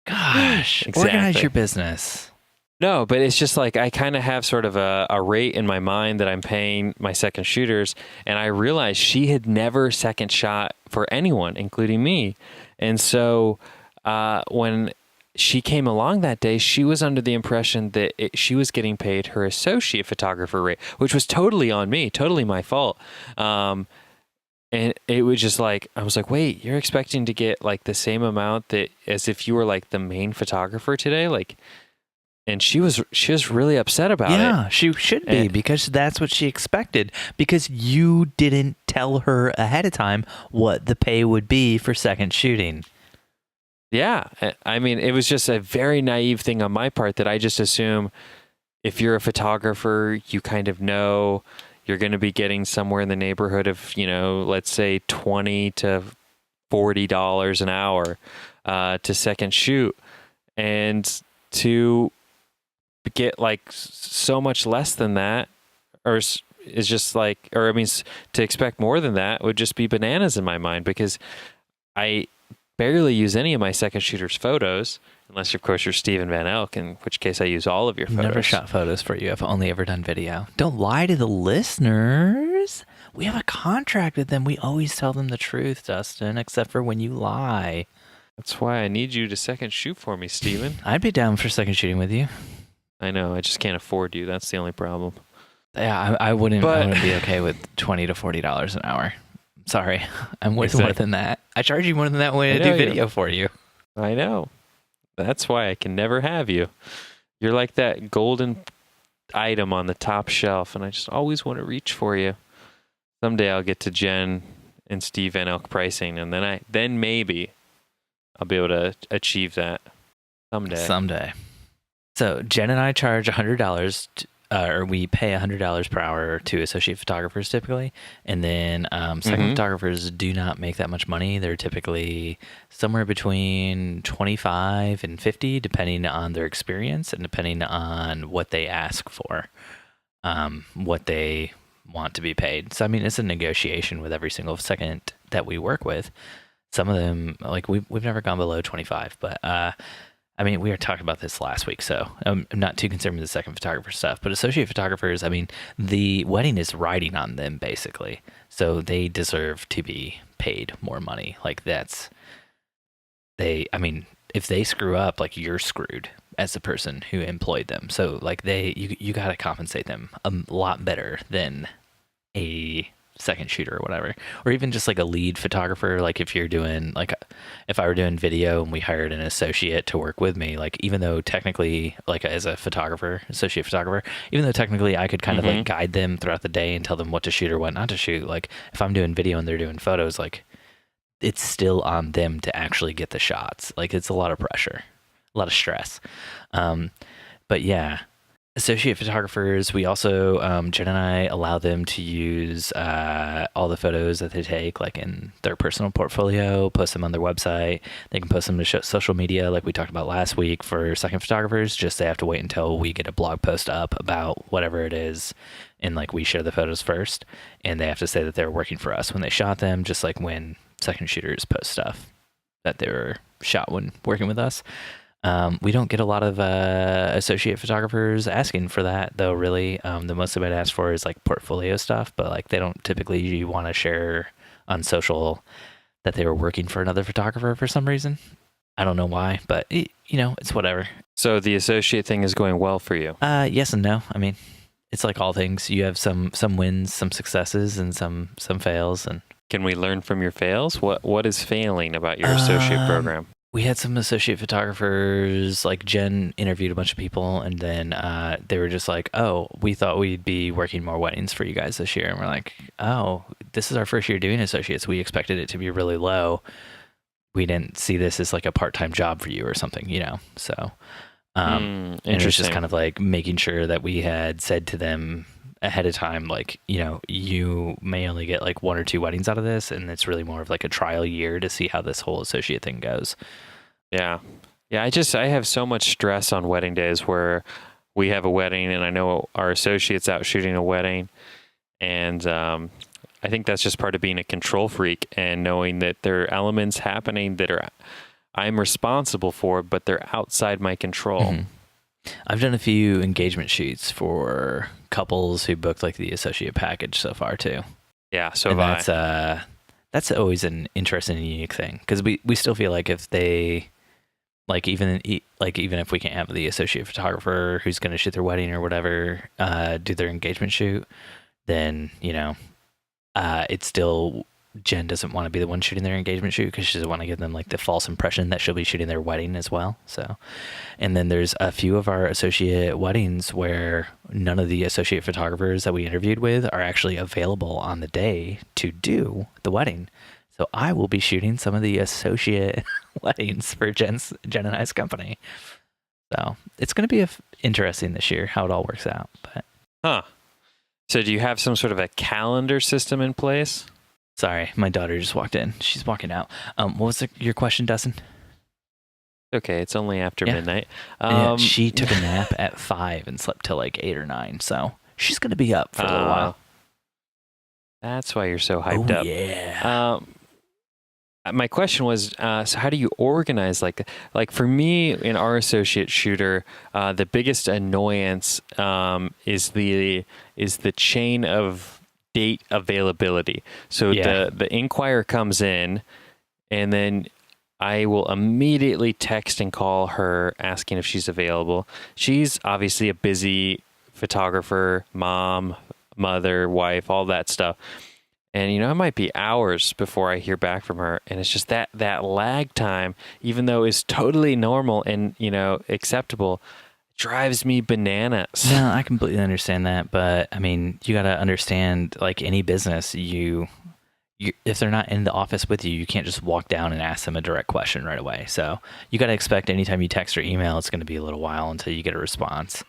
Gosh, organize your business. No, but it's just like I kind of have sort of a rate in my mind that I'm paying my second shooters, and I realized she had never second shot for anyone, including me. And so when she came along that day, she was under the impression that she was getting paid her associate photographer rate, which was totally on me, totally my fault. And it was just like, I was like, wait, you're expecting to get like the same amount as if you were like the main photographer today? Like, and she was really upset about it. Yeah, she should be, because that's what she expected, because you didn't tell her ahead of time what the pay would be for second shooting. Yeah. I mean, it was just a very naive thing on my part that I just assume if you're a photographer, you kind of know you're going to be getting somewhere in the neighborhood of, let's say $20 to $40 an hour to second shoot. And to get like so much less than that, or is just like, or I mean, to expect more than that would just be bananas in my mind, because I barely use any of my second shooters' photos, unless of course you're Steven Van Elk, in which case I use all of your photos. Never shot photos for you. I've only ever done video. Don't lie to the listeners. We have a contract with them. We always tell them the truth, Dustin, except for when you lie. That's why I need you to second shoot for me, Steven. I'd be down for second shooting with you. I know. I just can't afford you. That's the only problem. Yeah, I wouldn't be okay with $20 to $40 an hour. Sorry, I'm worth more than that. I charge you more than that when I do video for you. I know. That's why I can never have you. You're like that golden item on the top shelf, and I just always want to reach for you. Someday I'll get to Jen and Steve Van Elk pricing, and then maybe I'll be able to achieve that someday. So Jen and I charge $100. Or we pay $100 per hour to associate photographers typically, and then second photographers do not make that much money. They're typically somewhere between 25 and 50, depending on their experience and depending on what they ask for, what they want to be paid. So I mean, it's a negotiation with every single second that we work with. Some of them, like we've never gone below 25, but I mean, we were talking about this last week, so I'm not too concerned with the second photographer stuff. But associate photographers, I mean, the wedding is riding on them, basically. So they deserve to be paid more money. Like I mean, if they screw up, like you're screwed as the person who employed them. So like you got to compensate them a lot better than a second shooter or whatever, or even just like a lead photographer. Like if you're doing like, if I were doing video and we hired an associate to work with me, like even though technically like as a photographer, associate photographer, even though technically I could kind of like guide them throughout the day and tell them what to shoot or what not to shoot. Like if I'm doing video and they're doing photos, like it's still on them to actually get the shots. Like it's a lot of pressure, a lot of stress. But yeah, associate photographers, we also, Jen and I allow them to use all the photos that they take, like in their personal portfolio, post them on their website. They can post them to social media, like we talked about last week for second photographers. Just they have to wait until we get a blog post up about whatever it is, and like we share the photos first, and they have to say that they're working for us when they shot them, just like when second shooters post stuff that they were shot when working with us. We don't get a lot of associate photographers asking for that, though, really. The most they might ask for is like portfolio stuff, but like they don't typically want to share on social that they were working for another photographer for some reason. I don't know why, but it's whatever. So the associate thing is going well for you? Yes and no. I mean, it's like all things. You have some wins, some successes, and some fails. And can we learn from your fails? What is failing about your associate program? We had some associate photographers, like Jen interviewed a bunch of people, and then they were just like, oh, we thought we'd be working more weddings for you guys this year. And we're like, oh, this is our first year doing associates. We expected it to be really low. We didn't see this as like a part-time job for you or something, So, and it was just kind of like making sure that we had said to them ahead of time, like, you may only get like 1 or 2 weddings out of this, and it's really more of like a trial year to see how this whole associate thing goes. Yeah. I have so much stress on wedding days where we have a wedding and I know our associate's out shooting a wedding, and I think that's just part of being a control freak and knowing that there are elements happening that I'm responsible for, but they're outside my control. Mm-hmm. I've done a few engagement shoots for couples who booked like the associate package so far too. Yeah, so that's always an interesting and unique thing, because we still feel like if they even if we can't have the associate photographer who's going to shoot their wedding or whatever do their engagement shoot, then it's still, Jen doesn't want to be the one shooting their engagement shoot because she doesn't want to give them like the false impression that she'll be shooting their wedding as well. So, and then there's a few of our associate weddings where none of the associate photographers that we interviewed with are actually available on the day to do the wedding. So I will be shooting some of the associate weddings for Jen and I's company. So it's going to be interesting this year how it all works out. But So do you have some sort of a calendar system in place? Sorry, my daughter just walked in. She's walking out. What was your question, Dustin? Okay, it's only after midnight. She took a nap at 5 and slept till like 8 or 9, so she's going to be up for a little while. That's why you're so hyped up. Yeah. My question was, so how do you organize like for me in our associate shooter, the biggest annoyance is the chain of date availability. So the inquiry comes in, and then I will immediately text and call her asking if she's available. She's obviously a busy photographer, mom, mother, wife, all that stuff. And, it might be hours before I hear back from her. And it's just that lag time, even though it's totally normal and, acceptable, drives me bananas. No, I completely understand that. But, I mean, you got to understand, like any business, you if they're not in the office with you, you can't just walk down and ask them a direct question right away. So you got to expect anytime you text or email, it's going to be a little while until you get a response.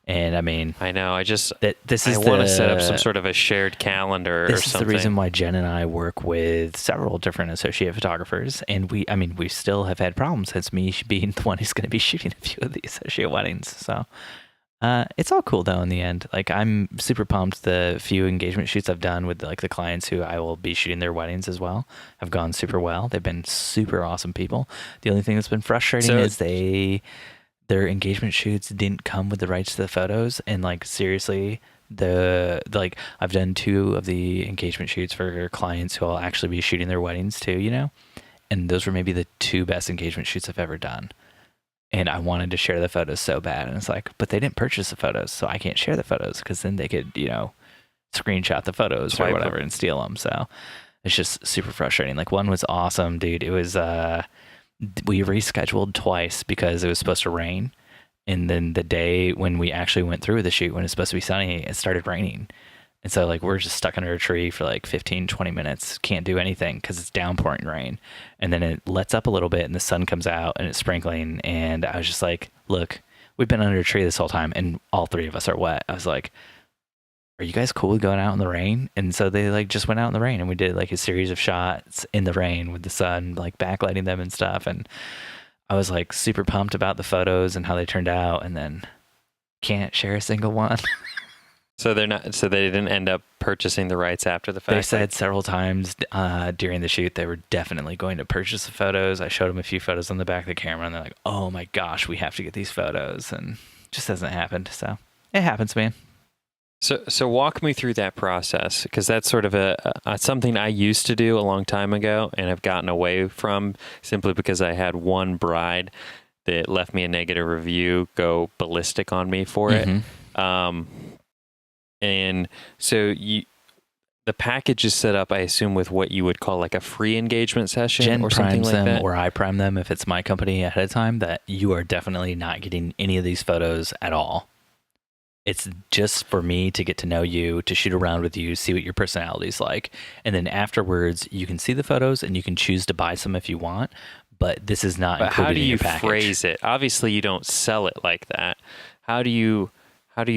And I mean, I know. I want to set up some sort of a shared calendar or something. This is the reason why Jen and I work with several different associate photographers, and we still have had problems since me being the one who's going to be shooting a few of the associate weddings. So it's all cool though in the end. Like I'm super pumped. The few engagement shoots I've done with like the clients who I will be shooting their weddings as well have gone super well. They've been super awesome people. The only thing that's been frustrating is their engagement shoots didn't come with the rights to the photos, and like seriously, I've done 2 of the engagement shoots for clients who I'll actually be shooting their weddings too, and those were maybe the 2 best engagement shoots I've ever done. And I wanted to share the photos so bad, and it's like, but they didn't purchase the photos, so I can't share the photos because then they could, screenshot the photos Swipe or whatever them. and steal them. So it's just super frustrating. Like one was awesome, dude. It was we rescheduled twice because it was supposed to rain, and then the day when we actually went through the shoot, when it's supposed to be sunny, it started raining. And so like we're just stuck under a tree for like 15, 20 minutes, can't do anything because it's downpouring rain. And then it lets up a little bit and the sun comes out and it's sprinkling. And I was just like, look, we've been under a tree this whole time and all three of us are wet. I was like, are you guys cool with going out in the rain? And so they like just went out in the rain and we did like a series of shots in the rain with the sun like backlighting them and stuff. And I was like super pumped about the photos and how they turned out, and then can't share a single one. So they're not. So they didn't end up purchasing the rights after the fact. They said several times during the shoot they were definitely going to purchase the photos. I showed them a few photos on the back of the camera, and they're like, "Oh my gosh, we have to get these photos," and it just hasn't happened. So it happens, man. So walk me through that process, because that's sort of a something I used to do a long time ago and have gotten away from simply because I had one bride that left me a negative review, go ballistic on me for it. And so the package is set up, I assume, with what you would call like a free engagement session Jen or something primes like them, that. or I prime them if it's my company ahead of time, that you are definitely not getting any of these photos at all. It's just for me to get to know you, to shoot around with you, see what your personality's like. And then afterwards, you can see the photos and you can choose to buy some if you want, but this is not But included how do in you your package. phrase it? Obviously, you don't sell it like that. How do you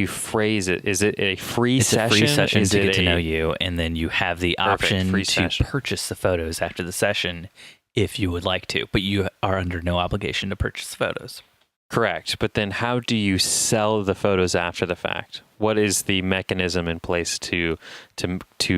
phrase it? Is it a free It's session? a free session Is to it get to know you, and then you have the Perfect, option free to session. purchase the photos after the session if you would like to, but you are under no obligation to purchase the photos. Correct. But then how do you sell the photos after the fact? What is the mechanism in place to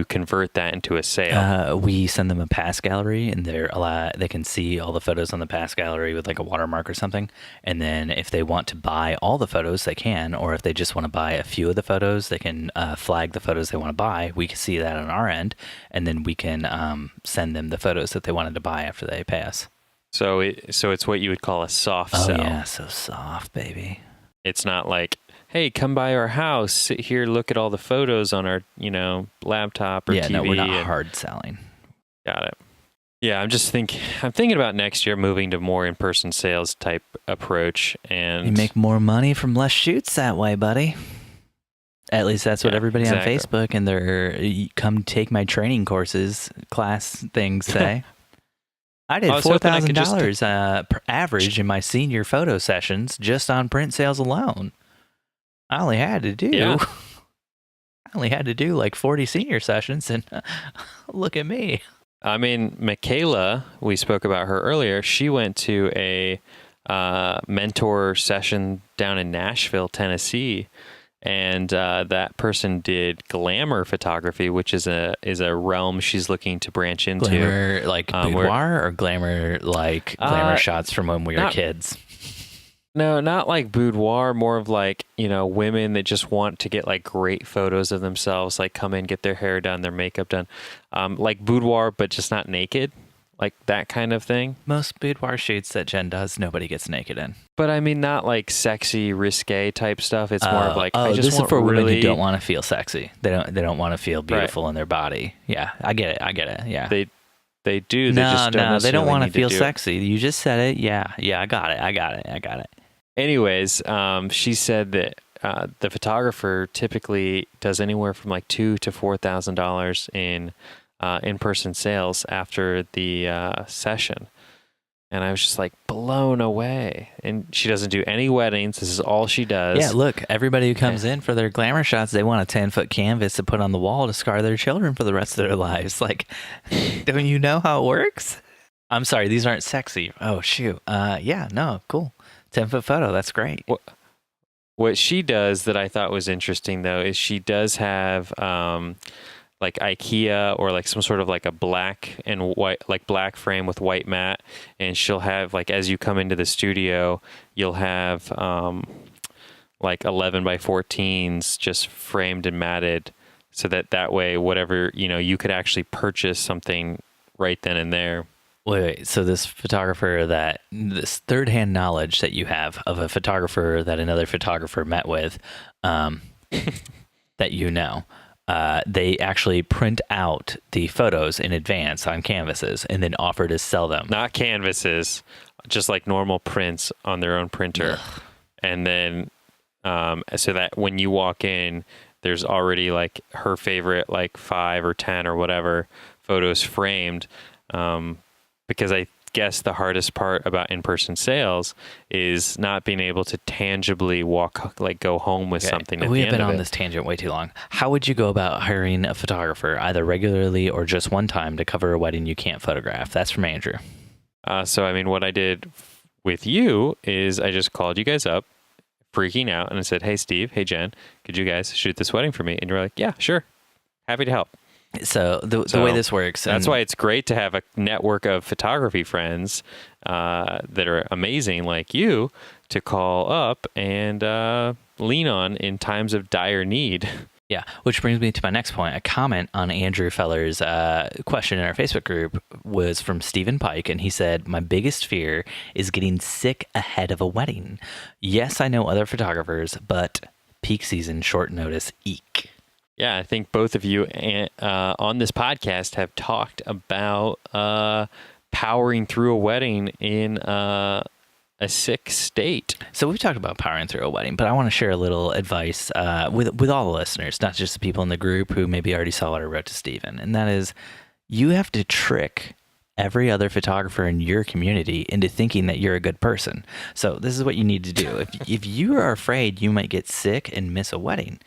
convert that into a sale? We send them a pass gallery, and they can see all the photos on the pass gallery with like a watermark or something. And then if they want to buy all the photos, they can, or if they just want to buy a few of the photos, they can flag the photos they want to buy. We can see that on our end, and then we can send them the photos that they wanted to buy after they pass. So it's what you would call a soft Oh sell. yeah, so soft, baby. It's not like, hey, come by our house, sit here, look at all the photos on our, laptop or Yeah, TV. no, we're not and- hard selling. Got it. Yeah, I'm thinking about next year moving to more in-person sales type approach, and You make more money from less shoots that way, buddy. At least that's what Yeah, everybody exactly. on Facebook and their come take my training courses class things say. I did I was hoping I could $4,000 per average in my senior photo sessions just on print sales alone. I only had to do Yeah. I only had to do like 40 senior sessions, and look at me. I mean, Michaela, we spoke about her earlier. She went to a mentor session down in Nashville, Tennessee, and that person did glamour photography, which is a realm she's looking to branch into. Glamour like where- boudoir, or glamour like glamour shots from when we were not- kids? No, not like boudoir, more of like, women that just want to get like great photos of themselves, like come in, get their hair done, their makeup done. Like boudoir, but just not naked, like that kind of thing. Most boudoir shoots that Jen does, nobody gets naked in. But I mean, not like sexy, risque type stuff. It's more of like, I just this want is for women really, who don't want to feel sexy. They don't want to feel beautiful in their body. Yeah, I get it. Yeah. They do. They just don't They don't necessarily want to need feel do it. sexy. You just said it. Yeah, I got it. Anyways, she said that the photographer typically does anywhere from like $2,000 to $4,000 in in-person sales after the session, and I was just like blown away. And she doesn't do any weddings. This is all she does. Yeah, look, everybody who comes in for their glamour shots, they want a 10-foot canvas to put on the wall to scar their children for the rest of their lives. Like, don't you know how it works? I'm sorry, these aren't sexy. Oh, shoot. Yeah, no, cool. 10-foot photo, that's great. What she does that I thought was interesting though is she does have like IKEA or like some sort of like a black and white, like black frame with white mat, and she'll have like, as you come into the studio, you'll have like 11 by 14s just framed and matted, so that way whatever you could actually purchase something right then and there. Wait, so this third-hand knowledge that you have of a photographer that another photographer met with, that they actually print out the photos in advance on canvases and then offer to sell them. Not canvases, just like normal prints on their own printer. Ugh. And then so that when you walk in, there's already like her favorite like 5 or 10 or whatever photos framed, because I guess the hardest part about in-person sales is not being able to tangibly go home with something. We have been on this tangent way too long. How would you go about hiring a photographer, either regularly or just one time, to cover a wedding you can't photograph? That's from Andrew. So I mean, what I did with you is I just called you guys up, freaking out, and I said, "Hey Steve, hey Jen, could you guys shoot this wedding for me?" And you're like, "Yeah, sure, happy to help." So the way this works, that's why it's great to have a network of photography friends that are amazing like you to call up and lean on in times of dire need. Yeah, which brings me to my next point. A comment on Andrew Feller's question in our Facebook group was from Stephen Pike, and he said, "My biggest fear is getting sick ahead of a wedding. Yes, I know other photographers, but peak season, short notice, eek." Yeah, I think both of you on this podcast have talked about powering through a wedding in a sick state. So we've talked about powering through a wedding, but I want to share a little advice with all the listeners, not just the people in the group who maybe already saw what I wrote to Stephen. And that is, you have to trick every other photographer in your community into thinking that you're a good person. So this is what you need to do. If you are afraid you might get sick and miss a wedding,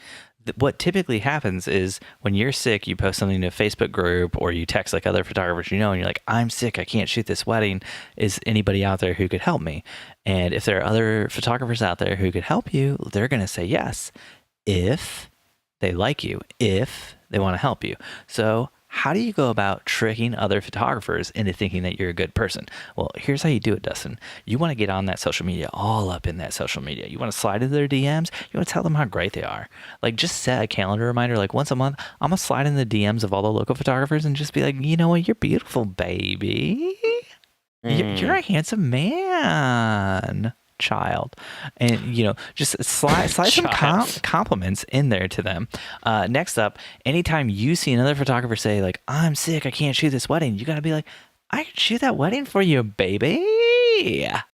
what typically happens is when you're sick, you post something to a Facebook group or you text like other photographers you know, and you're like, "I'm sick, I can't shoot this wedding. Is anybody out there who could help me?" And if there are other photographers out there who could help you, they're going to say yes if they like you, if they want to help you. So how do you go about tricking other photographers into thinking that you're a good person? Well, here's how you do it, Dustin. You want to get on that social media, all up in that social media. You want to slide into their DMs. You want to tell them how great they are. Like, just set a calendar reminder, like once a month, I'm going to slide in the DMs of all the local photographers and just be like, "You know what? You're beautiful, baby. You're a handsome man, child." And just slide some compliments in there to them. Next up, anytime you see another photographer say like, "I'm sick, I can't shoot this wedding," you got to be like, "I can shoot that wedding for you, baby."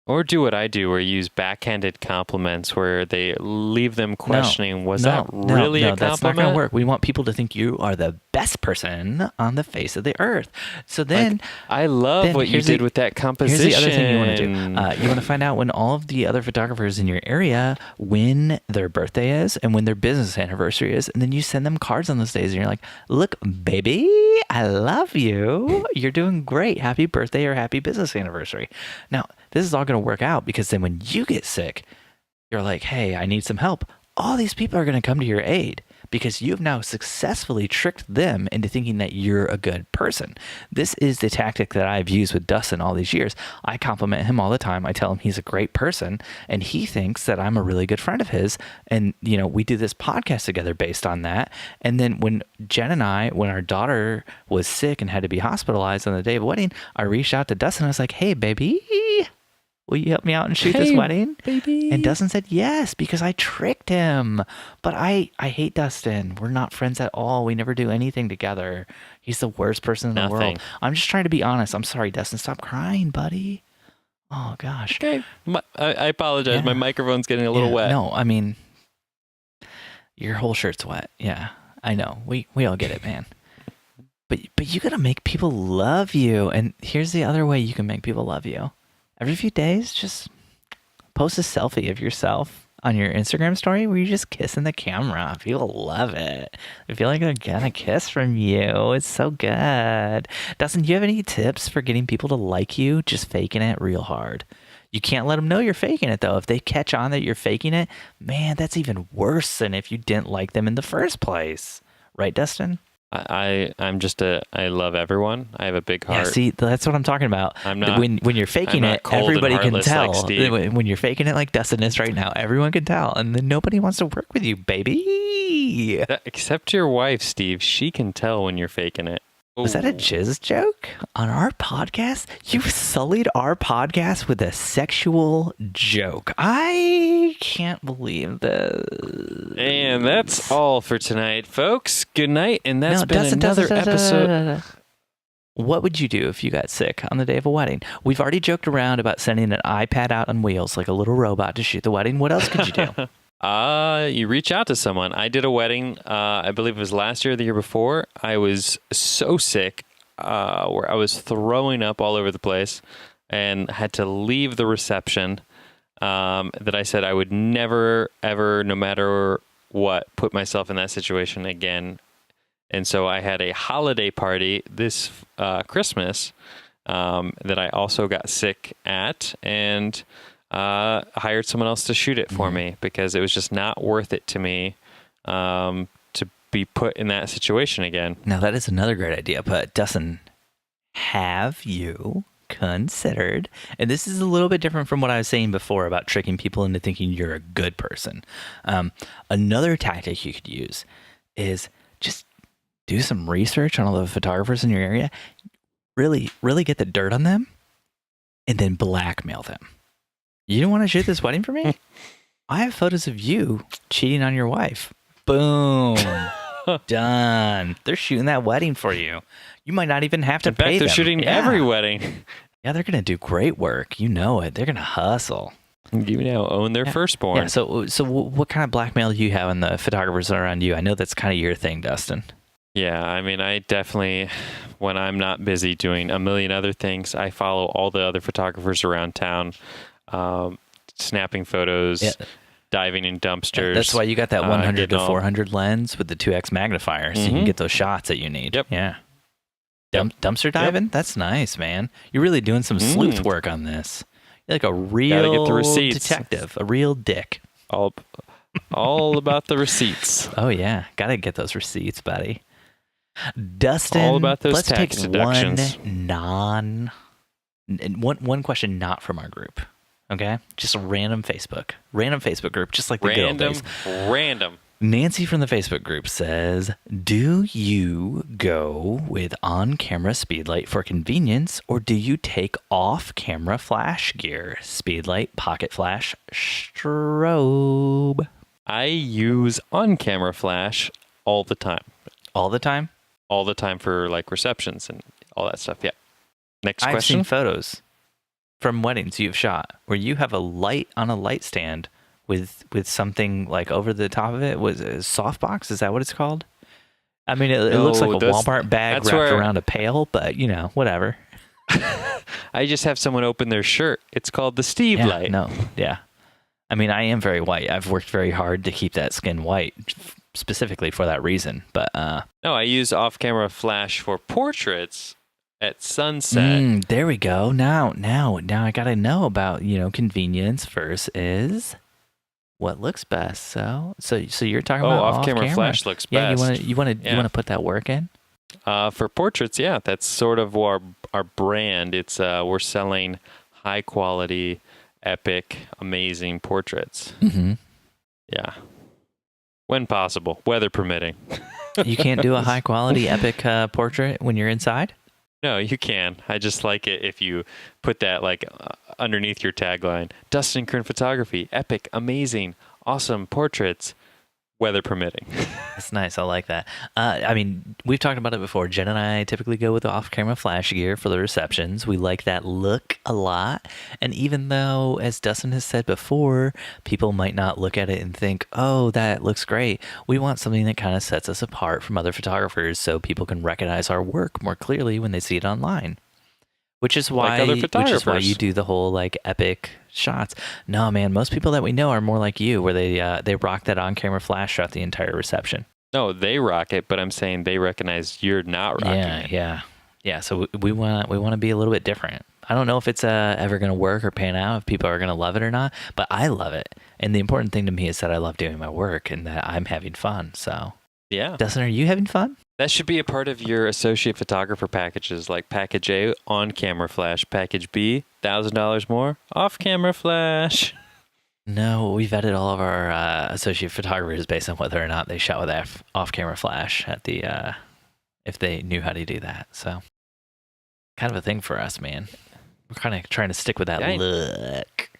Or do what I do, where you use backhanded compliments where they leave them questioning, was that really a compliment? That's not going to work. We want people to think you are the best person on the face of the earth. So then... I love what you did with that composition. Here's the other thing you want to do. You want to find out when all of the other photographers in your area, when their birthday is and when their business anniversary is, and then you send them cards on those days, and you're like, "Look, baby, I love you. You're doing great. Happy birthday or happy business anniversary." Now, this is all going to work out because then when you get sick, you're like, "Hey, I need some help." All these people are going to come to your aid because you've now successfully tricked them into thinking that you're a good person. This is the tactic that I've used with Dustin all these years. I compliment him all the time. I tell him he's a great person, and he thinks that I'm a really good friend of his. And, we do this podcast together based on that. And then when Jen and I, when our daughter was sick and had to be hospitalized on the day of the wedding, I reached out to Dustin. I was like, "Hey, baby, will you help me out and shoot this wedding?" Baby. And Dustin said yes, because I tricked him. But I hate Dustin. We're not friends at all. We never do anything together. He's the worst person in the world. I'm just trying to be honest. I'm sorry, Dustin. Stop crying, buddy. Oh, gosh. Okay. I apologize. Yeah. My microphone's getting a little wet. No, I mean, your whole shirt's wet. Yeah, I know. We all get it, man. But you got to make people love you. And here's the other way you can make people love you. Every few days, just post a selfie of yourself on your Instagram story where you're just kissing the camera. People love it. They feel like they're gonna kiss from you. It's so good. Dustin, do you have any tips for getting people to like you? Just faking it real hard. You can't let them know you're faking it, though. If they catch on that you're faking it, man, that's even worse than if you didn't like them in the first place. Right, Dustin? I'm just I love everyone. I have a big heart. Yeah, see, that's what I'm talking about. I'm not, when you're faking it, everybody can tell. Like when you're faking it like Dustin is right now, everyone can tell. And then nobody wants to work with you, baby. Except your wife, Steve. She can tell when you're faking it. Was that a Ooh. jizz joke on our podcast? You sullied our podcast with a sexual joke. I can't believe this. And that's all for tonight, folks. Good night. And that's No, been Dustin, another Dustin, episode. What would you do if you got sick on the day of a wedding? We've already joked around about sending an iPad out on wheels like a little robot to shoot the wedding. What else could you do? You reach out to someone. I did a wedding, I believe it was last year or the year before. I was so sick where I was throwing up all over the place and had to leave the reception that I said I would never, ever, no matter what, put myself in that situation again. And so I had a holiday party this Christmas that I also got sick at, and hired someone else to shoot it for me because it was just not worth it to me to be put in that situation again. Now, that is another great idea, but Dustin, have you considered, and this is a little bit different from what I was saying before about tricking people into thinking you're a good person. Another tactic you could use is just do some research on all the photographers in your area, really, really get the dirt on them, and then blackmail them. You don't want to shoot this wedding for me? I have photos of you cheating on your wife. Boom. Done. They're shooting that wedding for you. You might not even have to In fact, pay they're them. shooting every wedding. Yeah, they're going to do great work. You know it. They're going to hustle. You now own their firstborn. Yeah, so what kind of blackmail do you have on the photographers around you? I know that's kind of your thing, Dustin. Yeah, I mean, I definitely, when I'm not busy doing a million other things, I follow all the other photographers around town, snapping photos, diving in dumpsters. Yeah, that's why you got that 100 to 400 lens with the 2x magnifier, so you can get those shots that you need. Yep. Yeah. Dumpster diving? Yep. That's nice, man. You're really doing some sleuth work on this. You're like a real get the receipts. detective, a real dick. All about the receipts. Oh, yeah. Got to get those receipts, buddy. Dustin, all about those let's tax take deductions. One question not from our group. Okay? Just a random Facebook group, just like the good old days. Random. Nancy from the Facebook group says, do you go with on-camera speedlight for convenience, or do you take off-camera flash gear? Speedlight, pocket flash, strobe. I use on-camera flash all the time. All the time? All the time for like receptions and all that stuff. Yeah. Next I've question. seen photos from weddings you've shot where you have a light on a light stand with something like over the top of it. Was it a softbox? Is that what it's called? I mean, it looks like a Walmart bag wrapped around a pail, but you know, whatever. I just have someone open their shirt. It's called the Steve light. No, yeah. I mean, I am very white. I've worked very hard to keep that skin white, specifically for that reason. But no, I use off-camera flash for portraits at sunset. There we go. Now I gotta know about convenience versus what looks best. So you're talking about off-camera flash looks best. Yeah, you want to put that work in. For portraits, yeah, that's sort of our brand. It's we're selling high quality, epic, amazing portraits. Mm-hmm. Yeah, when possible, weather permitting. You can't do a high quality, epic portrait when you're inside? No, you can. I just like it if you put that like underneath your tagline: Dustin Kern Photography, epic, amazing, awesome portraits, weather permitting. That's nice. I like that. I mean, we've talked about it before. Jen and I typically go with the off-camera flash gear for the receptions. We like that look a lot. And even though, as Dustin has said before, people might not look at it and think, oh, that looks great, we want something that kind of sets us apart from other photographers so people can recognize our work more clearly when they see it online. Which is why you do the whole like epic shots. No, man, most people that we know are more like you, where they rock that on-camera flash shot the entire reception. No, they rock it, but I'm saying they recognize you're not rocking it. Yeah. So we want to be a little bit different. I don't know if it's ever going to work or pan out, if people are going to love it or not, but I love it. And the important thing to me is that I love doing my work and that I'm having fun. So yeah, Dustin, are you having fun? That should be a part of your associate photographer packages, like package A, on-camera flash, package B, $1,000 more, off-camera flash. No, we vetted all of our associate photographers based on whether or not they shot with off-camera flash at the if they knew how to do that. So kind of a thing for us, man. We're kind of trying to stick with that look.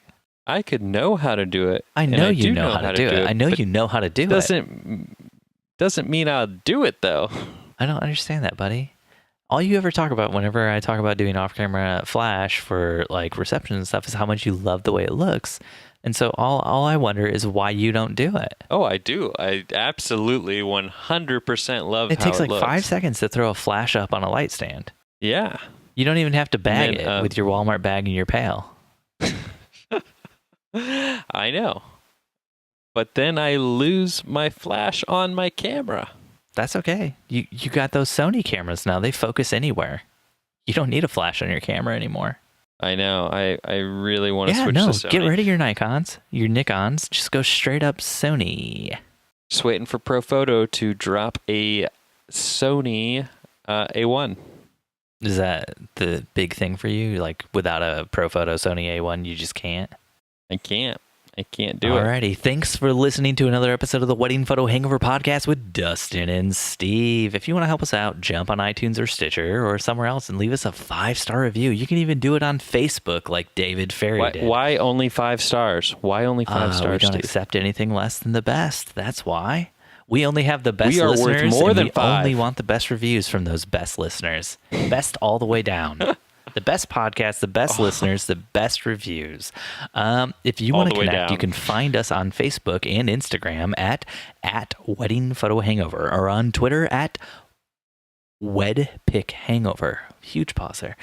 I could know how to do it. I know you know how to do it. I know you know how to do it. Doesn't mean I'll do it, though. I don't understand that, buddy. All you ever talk about whenever I talk about doing off-camera flash for like reception and stuff is how much you love the way it looks. And so all I wonder is why you don't do it. Oh, I do. I absolutely 100% love how it takes like looks. 5 seconds to throw a flash up on a light stand. Yeah. You don't even have to bag it with your Walmart bag and your pail. I know. But then I lose my flash on my camera. That's okay. You got those Sony cameras now. They focus anywhere. You don't need a flash on your camera anymore. I know. I really want to switch to Sony. Get rid of your Nikons, your Nikons. Just go straight up Sony. Just waiting for ProPhoto to drop a Sony A1. Is that the big thing for you? Like without a ProPhoto Sony A1, you just can't? I can't do it. Alrighty. Thanks for listening to another episode of the Wedding Photo Hangover podcast with Dustin and Steve. If you want to help us out, jump on iTunes or Stitcher or somewhere else and leave us a 5-star review. You can even do it on Facebook like David Ferry did. Why only 5 stars? Why only 5 stars, We don't Steve? accept anything less than the best. That's why. We only have the best we are listeners. Worth more than we 5. only want the best reviews from those best listeners. Best all the way down. The best podcast, the best listeners, the best reviews. If you want to connect, you can find us on Facebook and Instagram at Wedding Photo Hangover or on Twitter at WedPic Hangover. Huge pause there.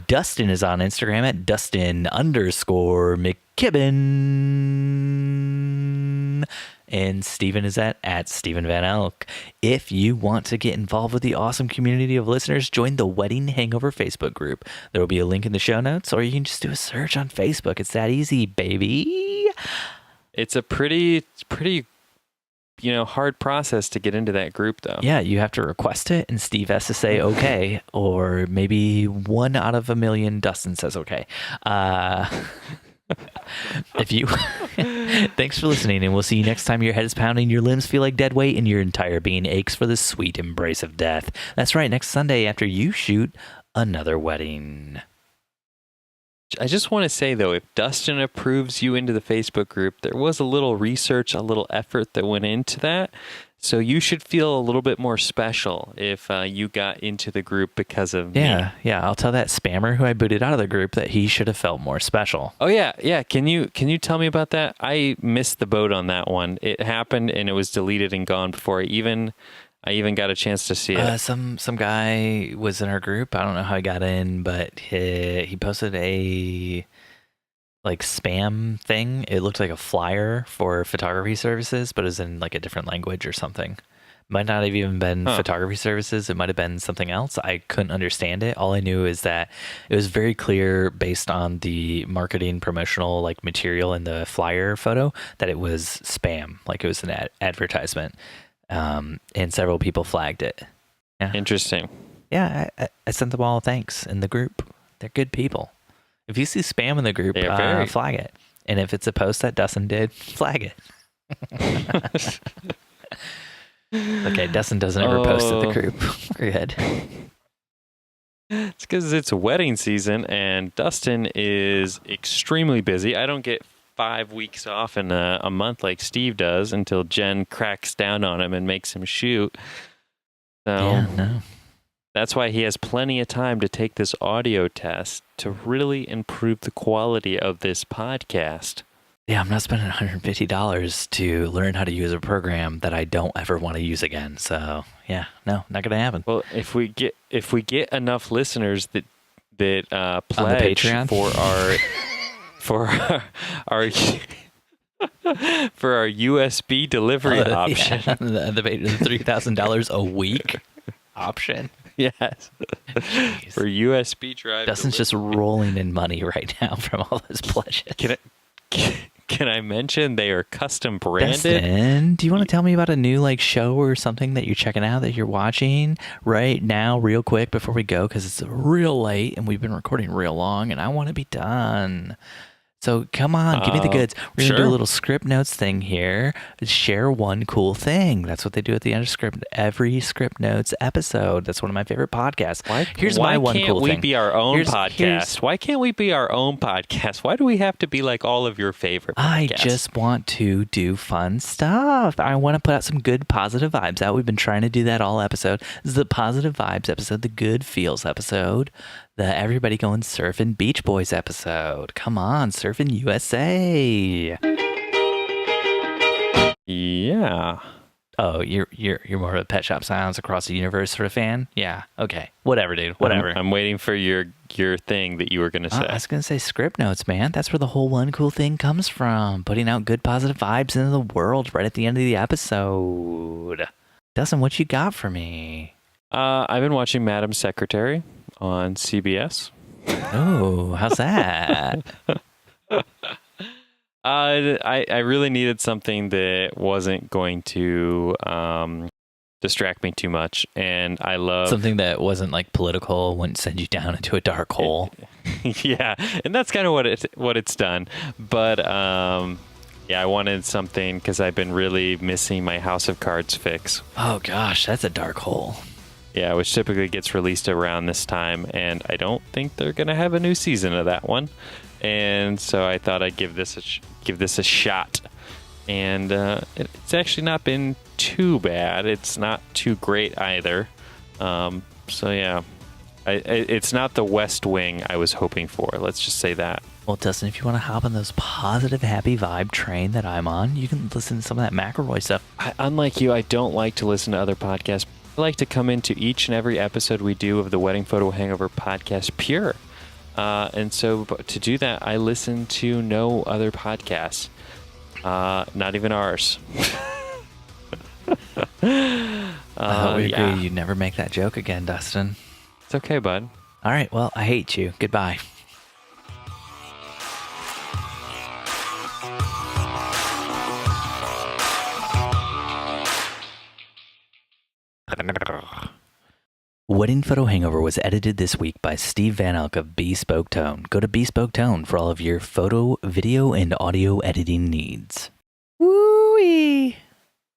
Dustin is on Instagram at Dustin_McKibben. And Steven is at Steven Van Elk. If you want to get involved with the awesome community of listeners, join the Wedding Hangover Facebook group. There will be a link in the show notes, or you can just do a search on Facebook. It's that easy, baby. It's a pretty hard process to get into that group, though. Yeah, you have to request it, and Steve has to say okay, or maybe 1 out of a million Dustin says okay. Thanks for listening, and we'll see you next time your head is pounding, your limbs feel like dead weight, and your entire being aches for the sweet embrace of death. That's right, next Sunday after you shoot another wedding. I just want to say, though, if Dustin approves you into the Facebook group, there was a little research, a little effort that went into that. So you should feel a little bit more special if you got into the group because of me. Yeah. I'll tell that spammer who I booted out of the group that he should have felt more special. Oh yeah. Can you tell me about that? I missed the boat on that one. It happened and it was deleted and gone before I even got a chance to see it. Some guy was in our group. I don't know how he got in, but he posted a like spam thing. It looked like a flyer for photography services, but it was in like a different language or something. Might not have even been photography services. It might have been something else. I couldn't understand it. All I knew is that it was very clear based on the marketing promotional like material in the flyer photo that it was spam, like it was an advertisement. And several people flagged it. Yeah. Interesting. Yeah, I sent them all thanks in the group. They're good people. If you see spam in the group, flag it. And if it's a post that Dustin did, flag it. Okay, Dustin doesn't ever post at the group. We're good. It's because it's wedding season and Dustin is extremely busy. I don't get 5 weeks off in a month like Steve does until Jen cracks down on him and makes him shoot. So yeah, no. That's why he has plenty of time to take this audio test to really improve the quality of this podcast. Yeah, I'm not spending $150 to learn how to use a program that I don't ever want to use again. So yeah, no, not gonna happen. Well, if we get enough listeners that pledge on the Patreon for our for our USB delivery option, the $3,000 a week option. Yes, Jeez. For USB drive. Dustin's just rolling in money right now from all those pledges. Can I mention they are custom branded? Dustin, do you want to tell me about a new like show or something that you're checking out that you're watching right now, real quick before we go? Because it's real late and we've been recording real long, and I want to be done. So come on, give me the goods. We're going to do Sure. a little script notes thing here. Share one cool thing. That's what they do at the end of every script notes episode. That's one of my favorite podcasts. Here's my one cool thing. Why can't we be our own podcast? Why can't we be our own podcast? Why do we have to be like all of your favorite podcasts? I just want to do fun stuff. I want to put out some good positive vibes out. We've been trying to do that all episode. This is the positive vibes episode, the good feels episode, the everybody going surfing Beach Boys episode. Come on, surfing USA. Yeah. Oh, you're more of a Pet Shop Sounds Across the Universe sort of fan? Yeah. Okay. Whatever, dude. Whatever. I'm waiting for your thing that you were going to say. I was going to say script notes, man. That's where the whole one cool thing comes from. Putting out good positive vibes into the world right at the end of the episode. Dustin, what you got for me? I've been watching Madam Secretary on CBS. Oh, how's that? I really needed something that wasn't going to distract me too much, and I love something that wasn't like political, wouldn't send you down into a dark hole. Yeah, and that's kind of what it's done. But yeah, I wanted something because I've been really missing my House of Cards fix. Oh gosh, that's a dark hole. Yeah, which typically gets released around this time, and I don't think they're gonna have a new season of that one. And so I thought I'd give this a shot. And it's actually not been too bad. It's not too great either. So yeah, it's not the West Wing I was hoping for. Let's just say that. Well, Dustin, if you want to hop on those positive, happy vibe train that I'm on, you can listen to some of that McElroy stuff. Unlike you, I don't like to listen to other podcasts. I like to come into each and every episode we do of the Wedding Photo Hangover podcast pure. And so to do that, I listen to no other podcasts, not even ours. I thought we agreed you'd never make that joke again, Dustin. It's okay, bud. All right, well, I hate you. Goodbye. Wedding Photo Hangover was edited this week by Steve Van Elk of Bespoke Tone. Go to Bespoke Tone for all of your photo, video, and audio editing needs. Woo!